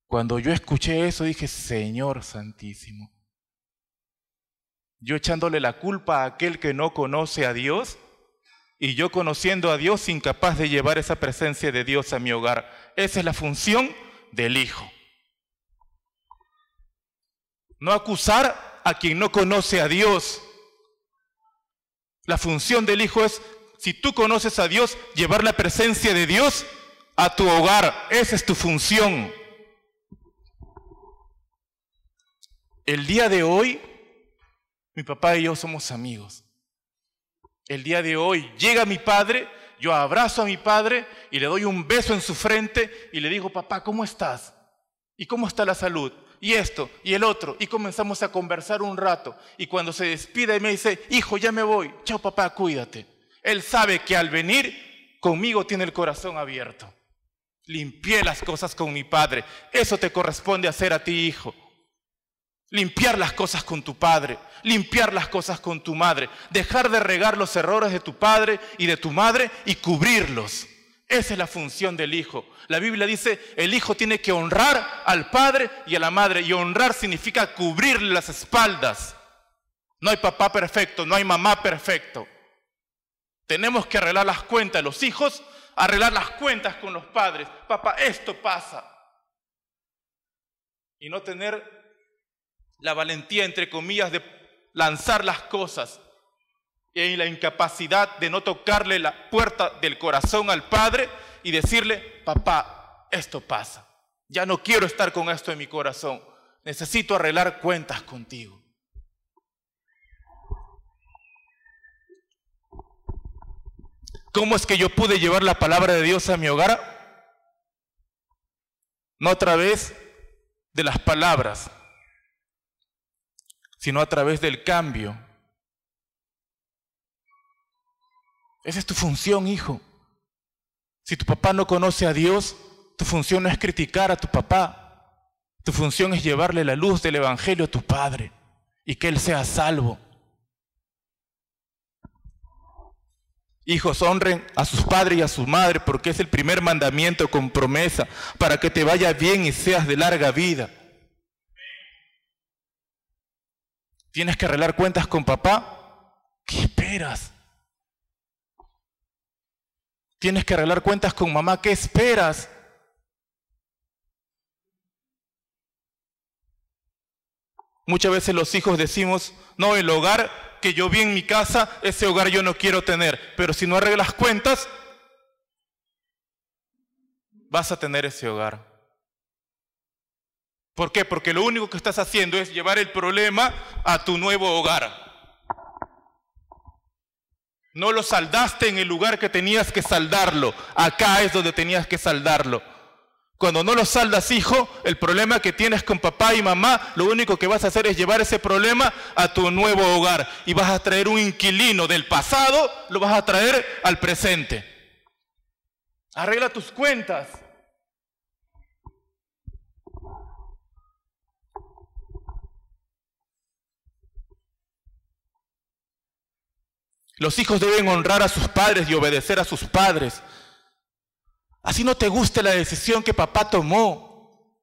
Cuando yo escuché eso dije: Señor Santísimo. Yo echándole la culpa a aquel que no conoce a Dios y yo conociendo a Dios incapaz de llevar esa presencia de Dios a mi hogar. Esa es la función del hijo. No acusar a quien no conoce a Dios. La función del hijo es, si tú conoces a Dios, llevar la presencia de Dios a tu hogar. Esa es tu función. El día de hoy, mi papá y yo somos amigos. El día de hoy llega mi padre, yo abrazo a mi padre y le doy un beso en su frente y le digo: papá, ¿cómo estás? ¿Y cómo está la salud? Y esto, y el otro, y comenzamos a conversar un rato. Y cuando se despide me dice: hijo, ya me voy, chao papá, cuídate. Él sabe que al venir conmigo tiene el corazón abierto. Limpié las cosas con mi padre. Eso te corresponde hacer a ti, hijo. Limpiar las cosas con tu padre, limpiar las cosas con tu madre, dejar de regar los errores de tu padre y de tu madre y cubrirlos. Esa es la función del hijo. La Biblia dice: el hijo tiene que honrar al padre y a la madre, y honrar significa cubrirle las espaldas. No hay papá perfecto, no hay mamá perfecto. Tenemos que arreglar las cuentas, los hijos, arreglar las cuentas con los padres. Papá, esto pasa. Y no tener la valentía, entre comillas, de lanzar las cosas y la incapacidad de no tocarle la puerta del corazón al padre y decirle: papá, esto pasa. Ya no quiero estar con esto en mi corazón. Necesito arreglar cuentas contigo. ¿Cómo es que yo pude llevar la palabra de Dios a mi hogar? No a través de las palabras, sino a través del cambio. Esa es tu función, hijo. Si tu papá no conoce a Dios, tu función no es criticar a tu papá. Tu función es llevarle la luz del Evangelio a tu padre y que él sea salvo. Hijos, honren a sus padres y a su madre porque es el primer mandamiento con promesa para que te vaya bien y seas de larga vida. ¿Tienes que arreglar cuentas con papá? ¿Qué esperas? ¿Tienes que arreglar cuentas con mamá? ¿Qué esperas? Muchas veces los hijos decimos: no, el hogar que yo vi en mi casa, ese hogar yo no quiero tener. Pero si no arreglas cuentas, vas a tener ese hogar. ¿Por qué? Porque lo único que estás haciendo es llevar el problema a tu nuevo hogar. No lo saldaste en el lugar que tenías que saldarlo. Acá es donde tenías que saldarlo. Cuando no lo saldas, hijo, el problema que tienes con papá y mamá, lo único que vas a hacer es llevar ese problema a tu nuevo hogar. Y vas a traer un inquilino del pasado, lo vas a traer al presente. Arregla tus cuentas. Los hijos deben honrar a sus padres y obedecer a sus padres. Así no te guste la decisión que papá tomó.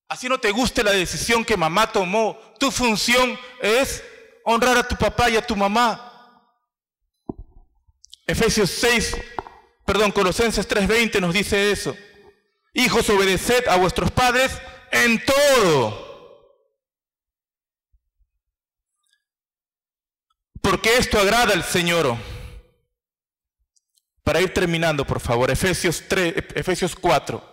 Así no te guste la decisión que mamá tomó. Tu función es honrar a tu papá y a tu mamá. Colosenses 3:20 nos dice eso. Hijos, obedeced a vuestros padres en todo, porque esto agrada al Señor. Para ir terminando, por favor, Efesios 4.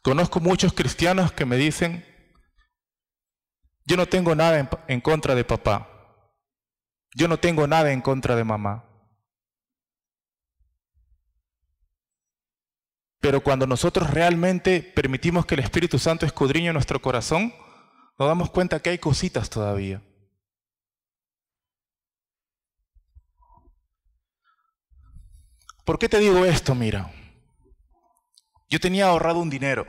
Conozco muchos cristianos que me dicen, yo no tengo nada en contra de papá, yo no tengo nada en contra de mamá. Pero cuando nosotros realmente permitimos que el Espíritu Santo escudriñe nuestro corazón, nos damos cuenta que hay cositas todavía. ¿Por qué te digo esto? Mira, yo tenía ahorrado un dinero,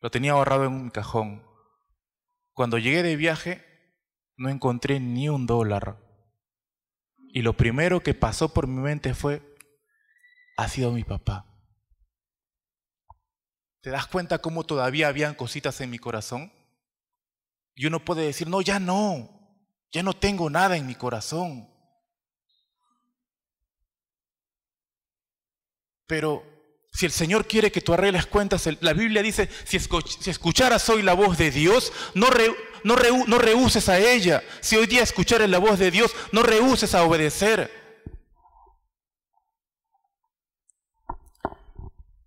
lo tenía ahorrado en un cajón. Cuando llegué de viaje, no encontré ni $1. Y lo primero que pasó por mi mente fue, ha sido mi papá. ¿Te das cuenta cómo todavía habían cositas en mi corazón? Y uno puede decir, no, ya no tengo nada en mi corazón. Pero si el Señor quiere que tú arregles cuentas, la Biblia dice, si escucharas hoy la voz de Dios, no rehúses a ella. Si hoy día escuchares la voz de Dios, no rehúses a obedecer.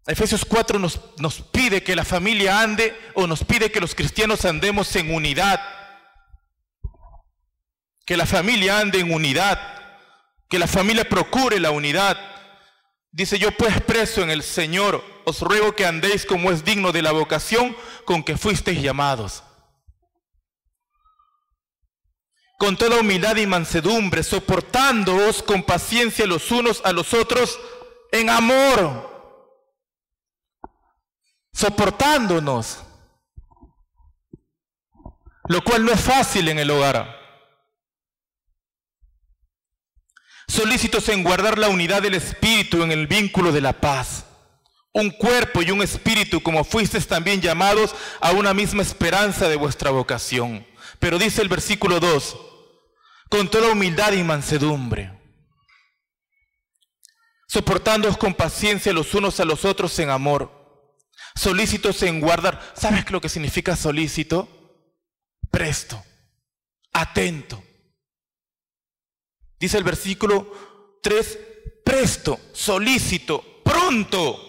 Efesios 4 nos pide que la familia ande, o nos pide que los cristianos andemos en unidad. Que la familia ande en unidad. Que la familia procure la unidad. Dice, yo pues preso en el Señor, os ruego que andéis como es digno de la vocación con que fuisteis llamados. Con toda humildad y mansedumbre, soportándoos con paciencia los unos a los otros en amor. Soportándonos. Lo cual no es fácil en el hogar. Solícitos en guardar la unidad del Espíritu en el vínculo de la paz. Un cuerpo y un espíritu, como fuisteis también llamados a una misma esperanza de vuestra vocación. Pero dice el versículo 2, con toda humildad y mansedumbre, soportándoos con paciencia los unos a los otros en amor, solícitos en guardar. ¿Sabes qué lo que significa solícito? Presto, atento. Dice el versículo 3, presto, solícito, pronto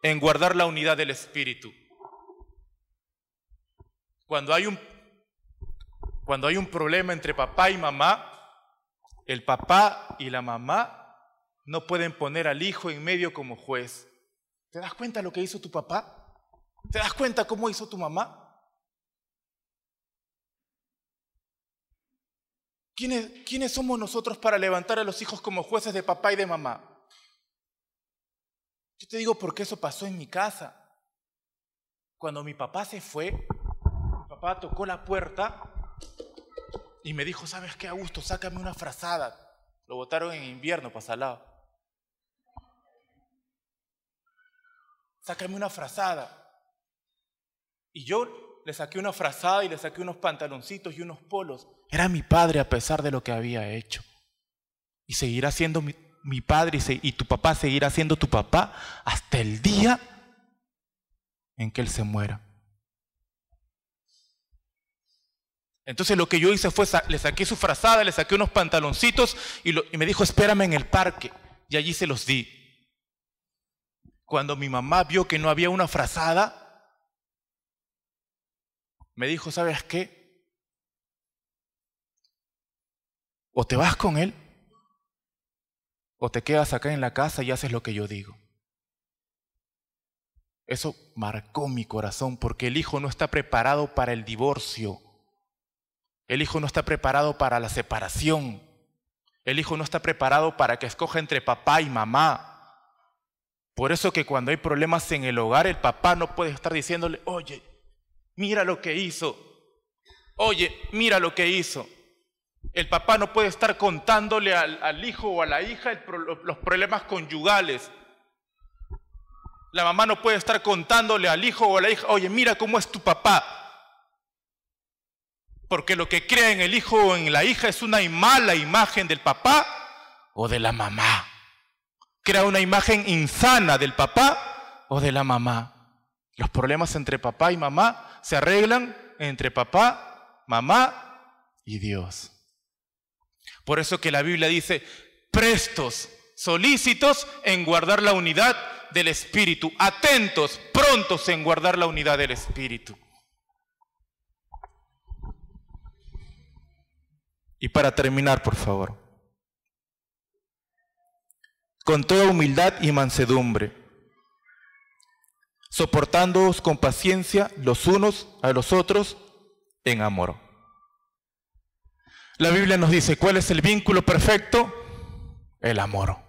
en guardar la unidad del Espíritu. Cuando hay un problema entre papá y mamá, el papá y la mamá no pueden poner al hijo en medio como juez. ¿Te das cuenta lo que hizo tu papá? ¿Te das cuenta cómo hizo tu mamá? ¿Quiénes somos nosotros para levantar a los hijos como jueces de papá y de mamá? Yo te digo porque eso pasó en mi casa. Cuando mi papá se fue, mi papá tocó la puerta y me dijo, ¿sabes qué, Augusto? Sácame una frazada. Lo botaron en invierno, pasalado. Sácame una frazada. Y yo le saqué una frazada y le saqué unos pantaloncitos y unos polos. Era mi padre a pesar de lo que había hecho. Y seguirá siendo mi padre y tu papá seguirá siendo tu papá hasta el día en que él se muera. Entonces lo que yo hice fue, le saqué su frazada, le saqué unos pantaloncitos y me dijo, espérame en el parque. Y allí se los di. Cuando mi mamá vio que no había una frazada, me dijo, ¿sabes qué? O te vas con él, o te quedas acá en la casa y haces lo que yo digo. Eso marcó mi corazón porque el hijo no está preparado para el divorcio. El hijo no está preparado para la separación. El hijo no está preparado para que escoja entre papá y mamá. Por eso que cuando hay problemas en el hogar, el papá no puede estar diciéndole, oye, mira lo que hizo. Oye, mira lo que hizo. El papá no puede estar contándole al hijo o a la hija los problemas conyugales. La mamá no puede estar contándole al hijo o a la hija, oye, mira cómo es tu papá. Porque lo que crea en el hijo o en la hija es una mala imagen del papá o de la mamá. Crea una imagen insana del papá o de la mamá. Los problemas entre papá y mamá se arreglan entre papá, mamá y Dios. Por eso que la Biblia dice, prestos, solícitos en guardar la unidad del Espíritu, atentos, prontos en guardar la unidad del Espíritu. Y para terminar, por favor, con toda humildad y mansedumbre, soportándoos con paciencia los unos a los otros en amor. La Biblia nos dice, ¿cuál es el vínculo perfecto? El amor.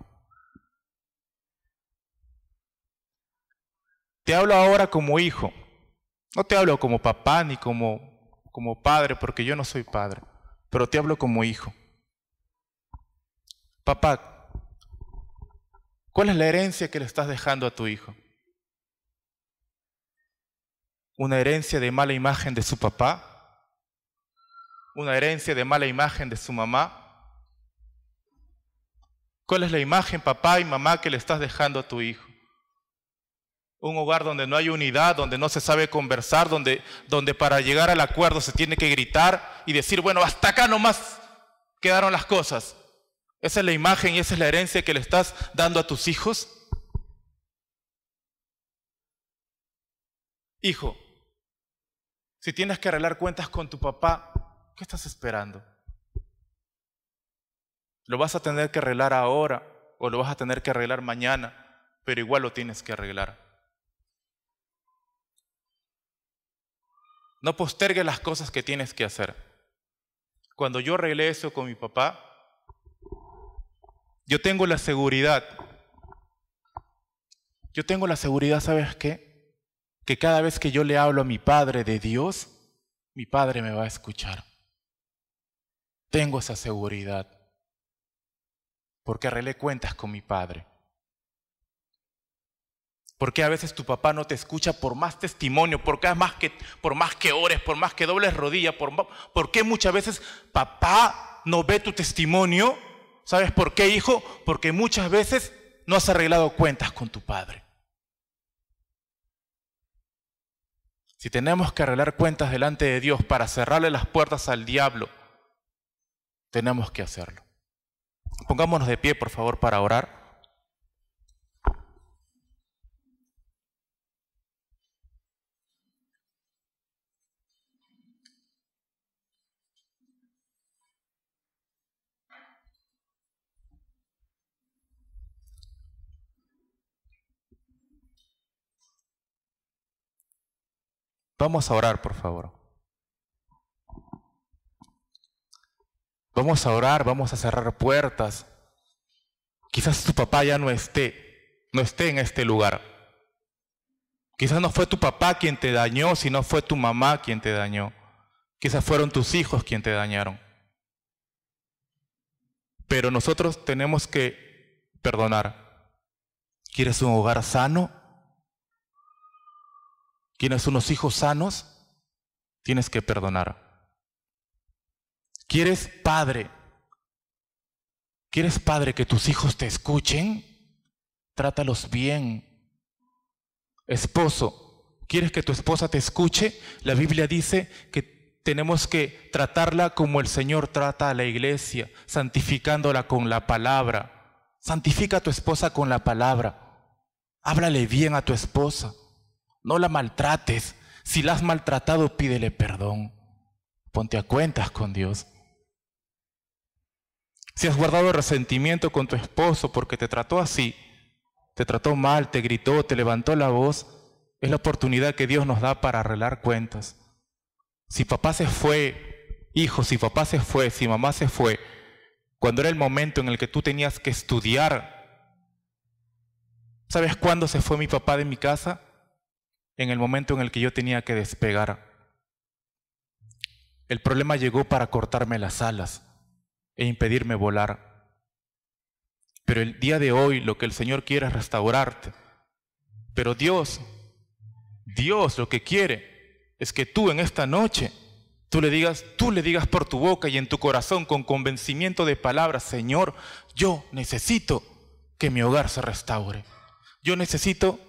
Te hablo ahora como hijo, no te hablo como papá ni como padre, porque yo no soy padre, pero te hablo como hijo. Papá, ¿cuál es la herencia que le estás dejando a tu hijo? ¿Una herencia de mala imagen de su papá? ¿Una herencia de mala imagen de su mamá? ¿Cuál es la imagen, papá y mamá, que le estás dejando a tu hijo? Un hogar donde no hay unidad, donde no se sabe conversar, donde para llegar al acuerdo se tiene que gritar y decir, bueno, hasta acá nomás quedaron las cosas. ¿Esa es la imagen y esa es la herencia que le estás dando a tus hijos? Hijo, si tienes que arreglar cuentas con tu papá, ¿qué estás esperando? Lo vas a tener que arreglar ahora o lo vas a tener que arreglar mañana, pero igual lo tienes que arreglar. No postergues las cosas que tienes que hacer. Cuando yo arreglé eso con mi papá, yo tengo la seguridad, ¿sabes qué? Que cada vez que yo le hablo a mi Padre de Dios, mi Padre me va a escuchar. Tengo esa seguridad, porque arreglé cuentas con mi Padre. Porque a veces tu papá no te escucha por más testimonio, por más que ores, por más que dobles rodillas, ¿por qué muchas veces papá no ve tu testimonio? ¿Sabes por qué, hijo? Porque muchas veces no has arreglado cuentas con tu padre. Si tenemos que arreglar cuentas delante de Dios para cerrarle las puertas al diablo, tenemos que hacerlo. Pongámonos de pie, por favor, para orar. Vamos a orar, por favor. Vamos a orar, vamos a cerrar puertas. Quizás tu papá ya no esté en este lugar. Quizás no fue tu papá quien te dañó, sino fue tu mamá quien te dañó. Quizás fueron tus hijos quien te dañaron. Pero nosotros tenemos que perdonar. ¿Quieres un hogar sano? ¿Quieres unos hijos sanos? Tienes que perdonar. ¿Quieres padre que tus hijos te escuchen? Trátalos bien. Esposo, ¿quieres que tu esposa te escuche? La Biblia dice que tenemos que tratarla como el Señor trata a la iglesia, santificándola con la palabra. Santifica a tu esposa con la palabra. Háblale bien a tu esposa. No la maltrates. Si la has maltratado, pídele perdón. Ponte a cuentas con Dios. Si has guardado resentimiento con tu esposo porque te trató así, te trató mal, te gritó, te levantó la voz, Es la oportunidad que Dios nos da para arreglar cuentas. Si papá se fue, hijo, si papá se fue, si mamá se fue, cuando era el momento en el que tú tenías que estudiar, ¿sabes cuándo se fue mi papá de mi casa? En el momento en el que yo tenía que despegar. El problema llegó para cortarme las alas e impedirme volar. Pero el día de hoy lo que el Señor quiere es restaurarte. Pero Dios lo que quiere es que tú en esta noche, tú le digas por tu boca y en tu corazón con convencimiento de palabras: Señor, yo necesito que mi hogar se restaure. Yo necesito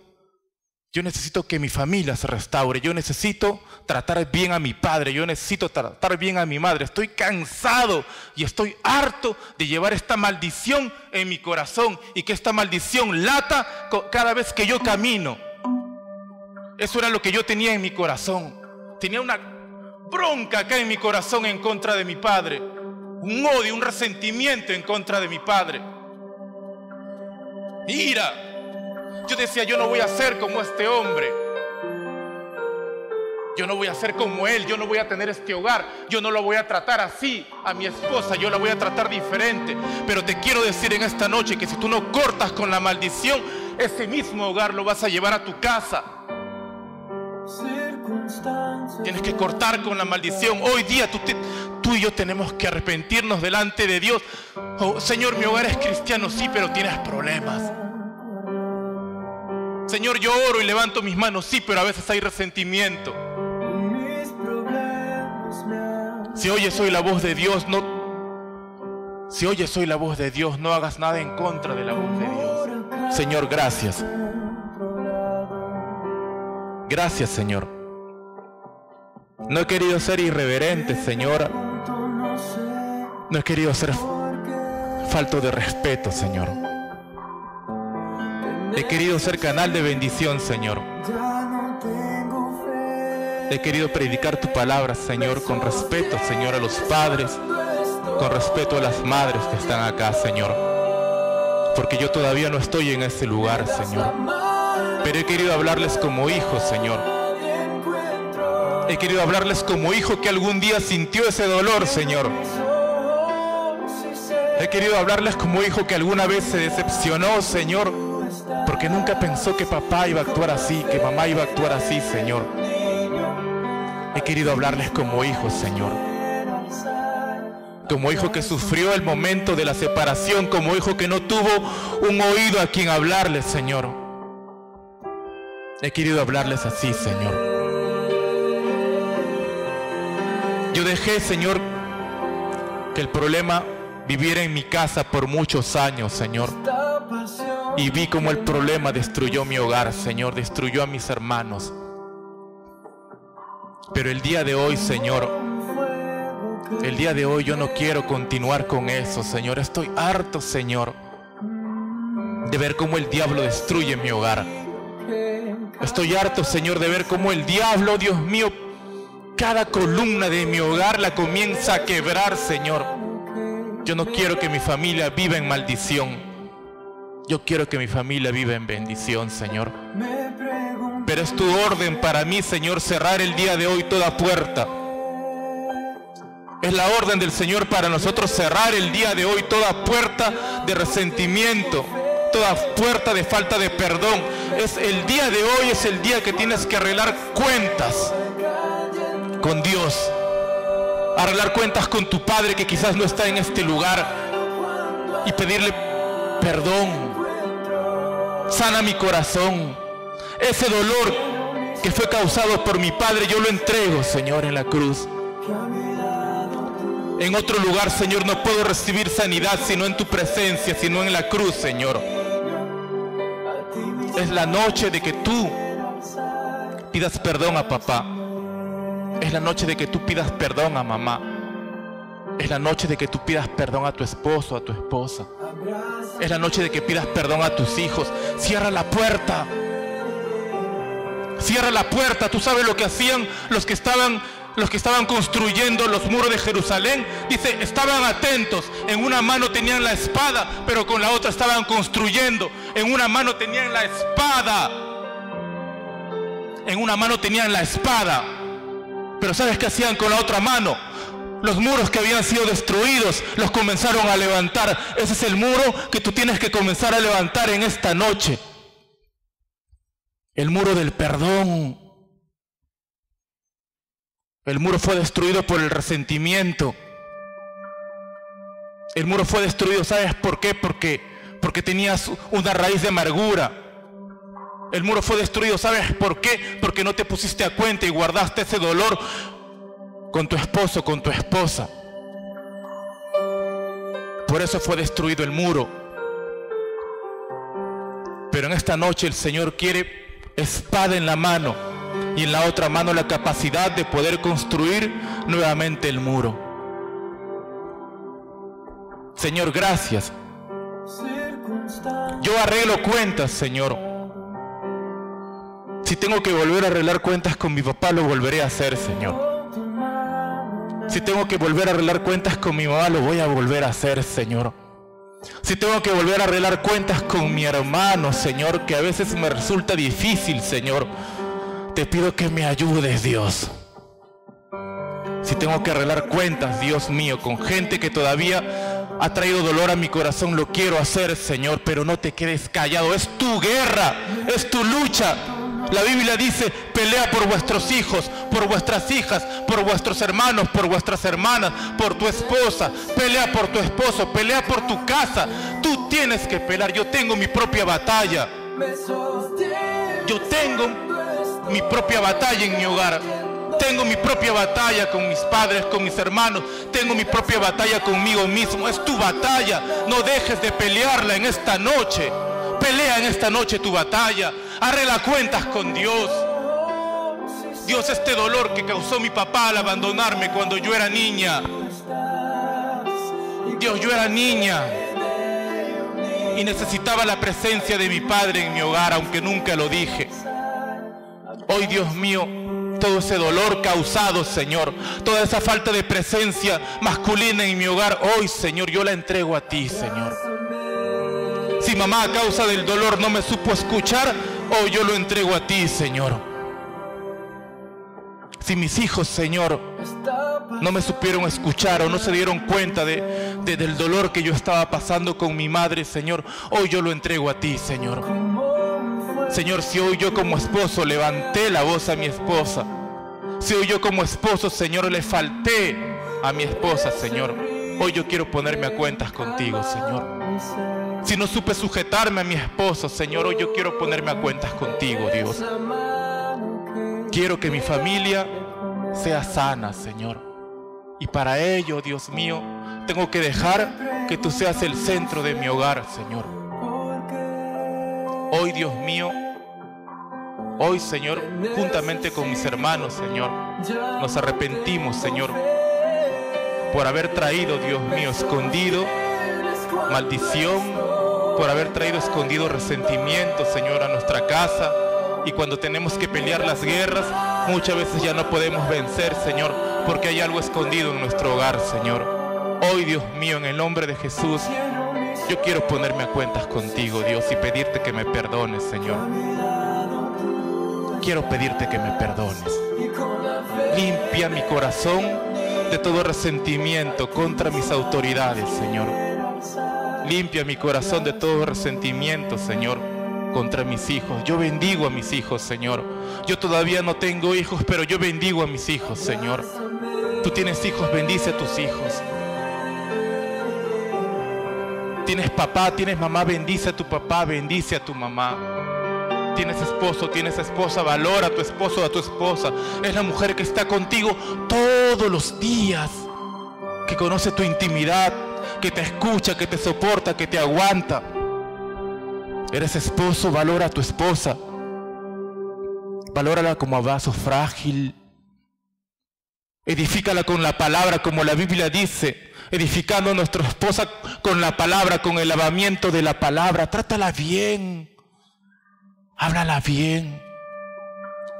que mi familia se restaure. Yo necesito tratar bien a mi padre. Yo necesito tratar bien a mi madre. Estoy cansado y estoy harto de llevar esta maldición en mi corazón y que esta maldición lata cada vez que yo camino. Eso era lo que yo tenía en mi corazón. Tenía una bronca acá en mi corazón en contra de mi padre. Un odio, un resentimiento en contra de mi padre. Ira. Yo decía, yo no voy a ser como este hombre. Yo no voy a ser como él. Yo no voy a tener este hogar. Yo no lo voy a tratar así a mi esposa. Yo la voy a tratar diferente. Pero te quiero decir en esta noche que si tú no cortas con la maldición, ese mismo hogar lo vas a llevar a tu casa. Tienes que cortar con la maldición. Hoy día tú y yo tenemos que arrepentirnos delante de Dios. Oh, Señor, mi hogar es cristiano, sí, pero tienes problemas. Señor, yo oro y levanto mis manos, sí, pero a veces hay resentimiento. Si oyes hoy la voz de Dios, si oyes hoy la voz de Dios, no hagas nada en contra de la voz de Dios. Señor, gracias. Gracias, Señor. No he querido ser irreverente, Señor. No he querido ser falto de respeto, Señor. He querido ser canal de bendición, Señor. He querido predicar tu palabra, Señor, con respeto, Señor, a los padres, con respeto a las madres que están acá, Señor. Porque yo todavía no estoy en ese lugar, Señor. Pero he querido hablarles como hijo, Señor. He querido hablarles como hijo que algún día sintió ese dolor, Señor. He querido hablarles como hijo que alguna vez se decepcionó, Señor, porque nunca pensó que papá iba a actuar así, que mamá iba a actuar así, Señor. He querido hablarles como hijo, Señor. Como hijo que sufrió el momento de la separación, como hijo que no tuvo un oído a quien hablarles, Señor. He querido hablarles así, Señor. Yo dejé, Señor, que el problema viviera en mi casa por muchos años, Señor. Y vi cómo el problema destruyó mi hogar, Señor, destruyó a mis hermanos. Pero el día de hoy, Señor, el día de hoy yo no quiero continuar con eso, Señor. Estoy harto, Señor, de ver cómo el diablo destruye mi hogar. Estoy harto, Señor, de ver cómo el diablo, Dios mío, cada columna de mi hogar la comienza a quebrar, Señor. Yo no quiero que mi familia viva en maldición. Yo quiero que mi familia viva en bendición, Señor. Pero es tu orden para mí, Señor, cerrar el día de hoy toda puerta. Es la orden del Señor para nosotros cerrar el día de hoy toda puerta de resentimiento, toda puerta de falta de perdón. Es el día de hoy, es el día que tienes que arreglar cuentas con Dios. Arreglar cuentas con tu padre que quizás no está en este lugar y pedirle perdón. Sana mi corazón. Ese dolor que fue causado por mi padre, yo lo entrego, Señor, en la cruz. En otro lugar, Señor, no puedo recibir sanidad sino en tu presencia, sino en la cruz, Señor. Es la noche de que tú pidas perdón a papá. Es la noche de que tú pidas perdón a mamá. Es la noche de que tú pidas perdón a tu esposo, a tu esposa. Es la noche de que pidas perdón a tus hijos. Cierra la puerta. Cierra la puerta. Tú sabes lo que hacían los que estaban construyendo los muros de Jerusalén. Dice, estaban atentos. En una mano tenían la espada, pero con la otra estaban construyendo. En una mano tenían la espada en una mano tenían la espada, pero ¿sabes qué hacían con la otra mano? Los muros que habían sido destruidos los comenzaron a levantar. Ese es el muro que tú tienes que comenzar a levantar en esta noche. El muro del perdón. El muro fue destruido por el resentimiento. El muro fue destruido, ¿sabes por qué? Porque tenías una raíz de amargura. El muro fue destruido, ¿sabes por qué? Porque no te pusiste a cuenta y guardaste ese dolor con tu esposo, con tu esposa. Por eso fue destruido el muro. Pero en esta noche el Señor quiere espada en la mano y en la otra mano la capacidad de poder construir nuevamente el muro. Señor, gracias. Yo arreglo cuentas, Señor. Si tengo que volver a arreglar cuentas con mi papá, lo volveré a hacer, Señor. Si tengo que volver a arreglar cuentas con mi mamá, lo voy a volver a hacer, Señor. Si tengo que volver a arreglar cuentas con mi hermano, Señor, que a veces me resulta difícil, Señor, te pido que me ayudes, Dios. Si tengo que arreglar cuentas, Dios mío, con gente que todavía ha traído dolor a mi corazón, lo quiero hacer, Señor, pero no te quedes callado. Es tu guerra, es tu lucha. La Biblia dice, pelea por vuestros hijos, por vuestras hijas, por vuestros hermanos, por vuestras hermanas, por tu esposa. Pelea por tu esposo, pelea por tu casa. Tú tienes que pelear. Yo tengo mi propia batalla. Yo tengo mi propia batalla en mi hogar. Tengo mi propia batalla con mis padres, con mis hermanos. Tengo mi propia batalla conmigo mismo. Es tu batalla. No dejes de pelearla en esta noche. Pelea en esta noche tu batalla. Arregla cuentas con Dios. Dios, este dolor que causó mi papá al abandonarme cuando yo era niña. Dios, yo era niña y necesitaba la presencia de mi padre en mi hogar, aunque nunca lo dije. Hoy, Dios mío, todo ese dolor causado, Señor, toda esa falta de presencia masculina en mi hogar, hoy, Señor, yo la entrego a ti, Señor. Si mamá a causa del dolor no me supo escuchar, hoy yo lo entrego a ti, Señor. Si mis hijos, Señor, no me supieron escuchar o no se dieron cuenta del dolor que yo estaba pasando con mi madre, Señor, hoy yo lo entrego a ti, Señor. Señor, si hoy yo como esposo levanté la voz a mi esposa, si hoy yo como esposo, Señor, le falté a mi esposa, Señor, hoy yo quiero ponerme a cuentas contigo, Señor. Si no supe sujetarme a mi esposo, Señor, hoy yo quiero ponerme a cuentas contigo, Dios. Quiero que mi familia sea sana, Señor. Y para ello, Dios mío, tengo que dejar que tú seas el centro de mi hogar, Señor. Hoy, Dios mío, hoy, Señor, juntamente con mis hermanos, Señor, nos arrepentimos, Señor, por haber traído, Dios mío, escondido maldición, por haber traído escondido resentimiento, Señor, a nuestra casa. Y cuando tenemos que pelear las guerras, muchas veces ya no podemos vencer, Señor, porque hay algo escondido en nuestro hogar, Señor. Hoy, Dios mío, en el nombre de Jesús, yo quiero ponerme a cuentas contigo, Dios, y pedirte que me perdones, Señor. Quiero pedirte que me perdones. Limpia mi corazón de todo resentimiento contra mis autoridades, Señor. Limpia mi corazón de todo resentimiento, Señor, contra mis hijos. Yo bendigo a mis hijos, Señor. Yo todavía no tengo hijos, pero yo bendigo a mis hijos, Señor. Tú tienes hijos, bendice a tus hijos. Tienes papá, tienes mamá, bendice a tu papá, bendice a tu mamá. Tienes esposo, tienes esposa, valora a tu esposo, a tu esposa. Es la mujer que está contigo todos los días, que conoce tu intimidad, que te escucha, que te soporta, que te aguanta. Eres esposo, valora a tu esposa. Valórala como a vaso frágil. Edifícala con la palabra, como la Biblia dice, edificando a nuestra esposa con la palabra, con el lavamiento de la palabra. Trátala bien, háblala bien,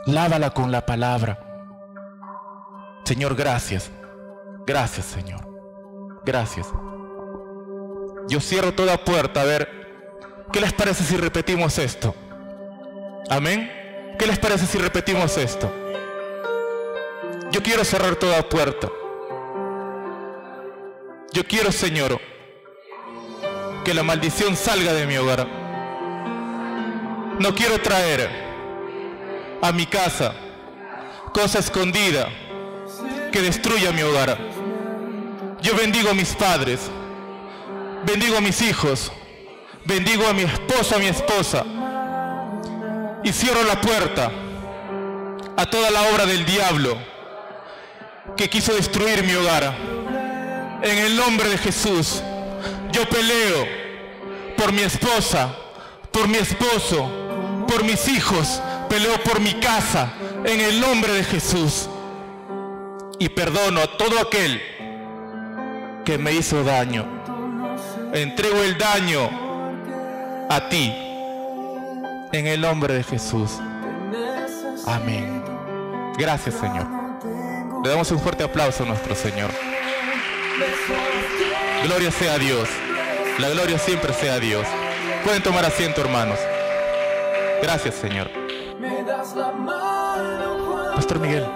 lávala con la palabra. Señor, gracias. Gracias, Señor. Gracias. Yo cierro toda puerta. A ver, ¿qué les parece si repetimos esto? Amén. ¿Qué les parece si repetimos esto? Yo quiero cerrar toda puerta. Yo quiero, Señor, que la maldición salga de mi hogar. No quiero traer a mi casa cosa escondida que destruya mi hogar. Yo bendigo a mis padres, bendigo a mis hijos, bendigo a mi esposo, a mi esposa, y cierro la puerta a toda la obra del diablo que quiso destruir mi hogar. En el nombre de Jesús, yo peleo por mi esposa, por mi esposo, por mis hijos, peleo por mi casa, en el nombre de Jesús. Y perdono a todo aquel que me hizo daño. Entrego el daño a ti, en el nombre de Jesús. Amén. Gracias, Señor. Le damos un fuerte aplauso a nuestro Señor. Gloria sea a Dios. La gloria siempre sea a Dios. Pueden tomar asiento, hermanos. Gracias, Señor. Pastor Miguel.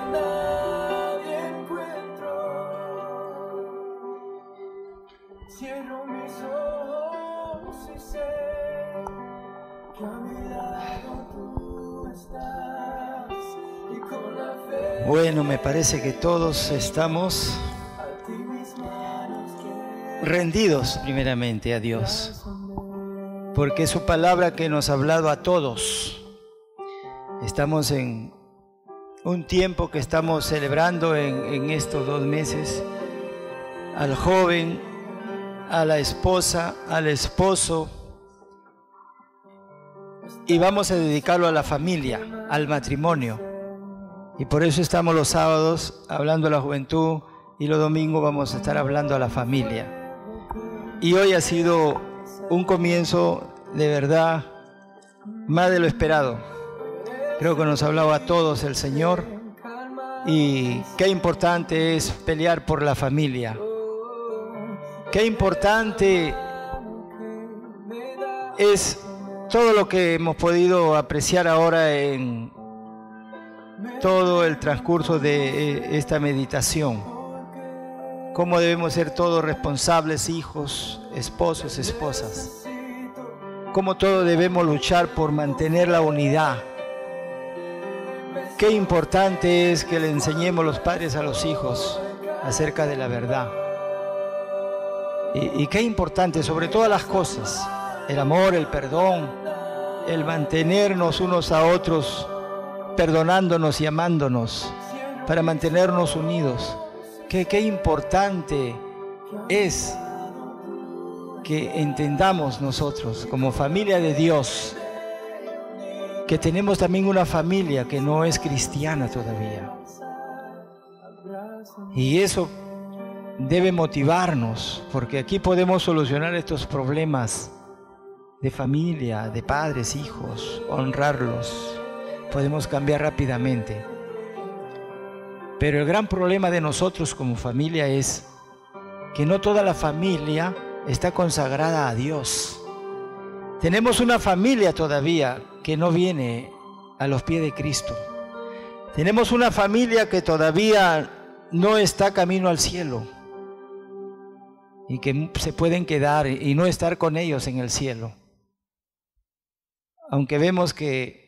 Bueno, me parece que todos estamos rendidos primeramente a Dios, porque es su palabra que nos ha hablado a todos. Estamos en un tiempo que estamos celebrando en estos 2 meses al joven, a la esposa, al esposo, y vamos a dedicarlo a la familia, al matrimonio. Y por eso estamos los sábados hablando a la juventud y los domingos vamos a estar hablando a la familia. Y hoy ha sido un comienzo de verdad más de lo esperado. Creo que nos ha hablado a todos el Señor y qué importante es pelear por la familia. Qué importante es todo lo que hemos podido apreciar ahora en todo el transcurso de esta meditación. Cómo debemos ser todos responsables, hijos, esposos, esposas. Cómo todos debemos luchar por mantener la unidad. Qué importante es que le enseñemos los padres a los hijos acerca de la verdad. Y qué importante, sobre todas las cosas, el amor, el perdón, el mantenernos unos a otros, perdonándonos y amándonos para mantenernos unidos. Qué importante es que entendamos nosotros como familia de Dios que tenemos también una familia que no es cristiana todavía, y eso debe motivarnos, porque aquí podemos solucionar estos problemas de familia, de padres, hijos, honrarlos. Podemos cambiar rápidamente. Pero el gran problema de nosotros como familia es que no toda la familia está consagrada a Dios. Tenemos una familia todavía que no viene a los pies de Cristo. Tenemos una familia que todavía no está camino al cielo y que se pueden quedar y no estar con ellos en el cielo. Aunque vemos que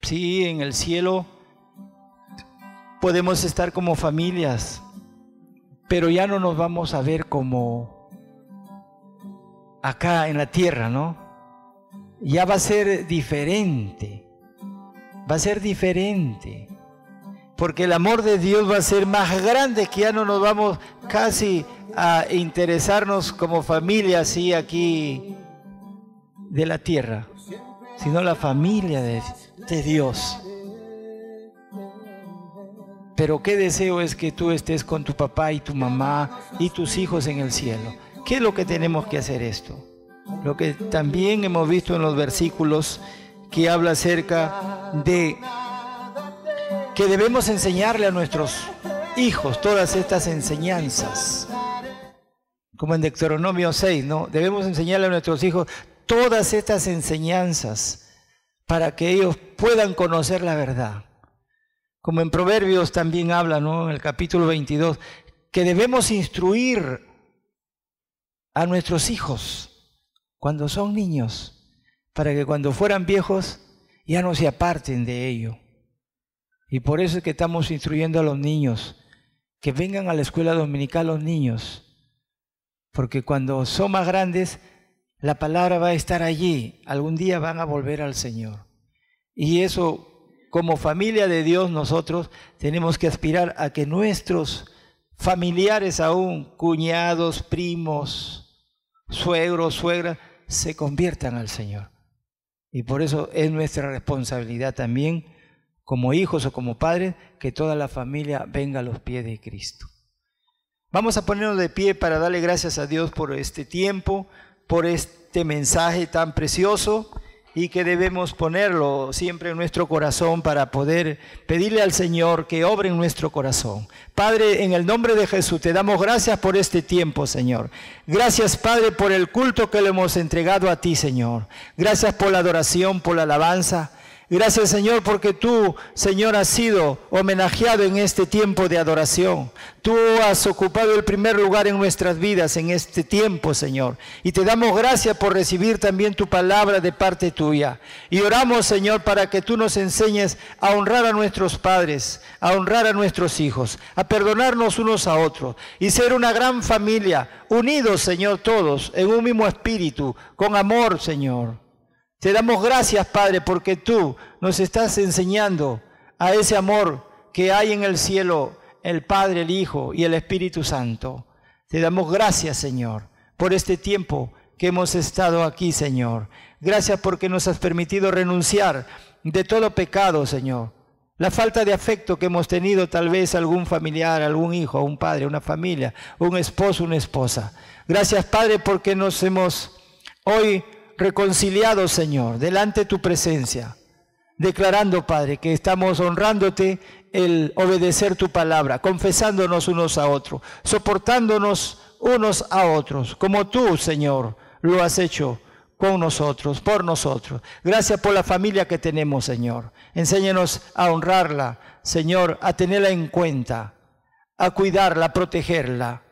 sí, en el cielo podemos estar como familias, pero ya no nos vamos a ver como acá en la tierra, ¿no? Ya va a ser diferente, porque el amor de Dios va a ser más grande, que ya no nos vamos casi a interesarnos como familia así aquí de la tierra, sino la familia de Dios. Pero qué deseo es que tú estés con tu papá y tu mamá y tus hijos en el cielo. ¿Qué es lo que tenemos que hacer esto? Lo que también hemos visto en los versículos que habla acerca de que debemos enseñarle a nuestros hijos todas estas enseñanzas. Como en Deuteronomio 6, ¿no? Debemos enseñarle a nuestros hijos todas estas enseñanzas para que ellos puedan conocer la verdad. Como en Proverbios también habla, ¿no?, en el capítulo 22, que debemos instruir a nuestros hijos cuando son niños, para que cuando fueran viejos ya no se aparten de ello. Y por eso es que estamos instruyendo a los niños, que vengan a la escuela dominical los niños, porque cuando son más grandes, la palabra va a estar allí, algún día van a volver al Señor. Y eso, como familia de Dios, nosotros tenemos que aspirar a que nuestros familiares aún, cuñados, primos, suegros, suegras, se conviertan al Señor. Y por eso es nuestra responsabilidad también, como hijos o como padres, que toda la familia venga a los pies de Cristo. Vamos a ponernos de pie para darle gracias a Dios por este tiempo, por este mensaje tan precioso, y que debemos ponerlo siempre en nuestro corazón para poder pedirle al Señor que obre en nuestro corazón. Padre, en el nombre de Jesús, te damos gracias por este tiempo, Señor. Gracias, Padre, por el culto que le hemos entregado a ti, Señor. Gracias por la adoración, por la alabanza. Gracias, Señor, porque tú, Señor, has sido homenajeado en este tiempo de adoración. Tú has ocupado el primer lugar en nuestras vidas en este tiempo, Señor. Y te damos gracias por recibir también tu palabra de parte tuya. Y oramos, Señor, para que tú nos enseñes a honrar a nuestros padres, a honrar a nuestros hijos, a perdonarnos unos a otros y ser una gran familia, unidos, Señor, todos en un mismo espíritu, con amor, Señor. Te damos gracias, Padre, porque tú nos estás enseñando a ese amor que hay en el cielo, el Padre, el Hijo y el Espíritu Santo. Te damos gracias, Señor, por este tiempo que hemos estado aquí, Señor. Gracias porque nos has permitido renunciar de todo pecado, Señor. La falta de afecto que hemos tenido, tal vez algún familiar, algún hijo, un padre, una familia, un esposo, una esposa. Gracias, Padre, porque nos hemos hoy reconciliados, Señor, delante de tu presencia, declarando, Padre, que estamos honrándote el obedecer tu palabra, confesándonos unos a otros, soportándonos unos a otros, como tú, Señor, lo has hecho con nosotros, por nosotros. Gracias por la familia que tenemos, Señor. Enséñanos a honrarla, Señor, a tenerla en cuenta, a cuidarla, a protegerla.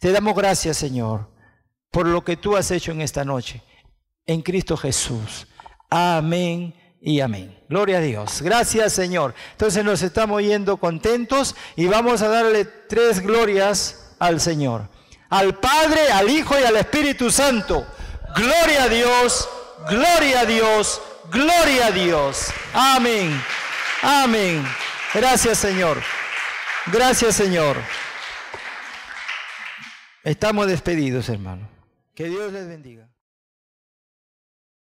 Te damos gracias, Señor, por lo que tú has hecho en esta noche. En Cristo Jesús. Amén y amén. Gloria a Dios. Gracias, Señor. Entonces nos estamos yendo contentos y vamos a darle 3 glorias al Señor. Al Padre, al Hijo y al Espíritu Santo. Gloria a Dios, gloria a Dios, gloria a Dios. Amén. Amén. Gracias, Señor. Gracias, Señor. Estamos despedidos, hermano. Que Dios les bendiga.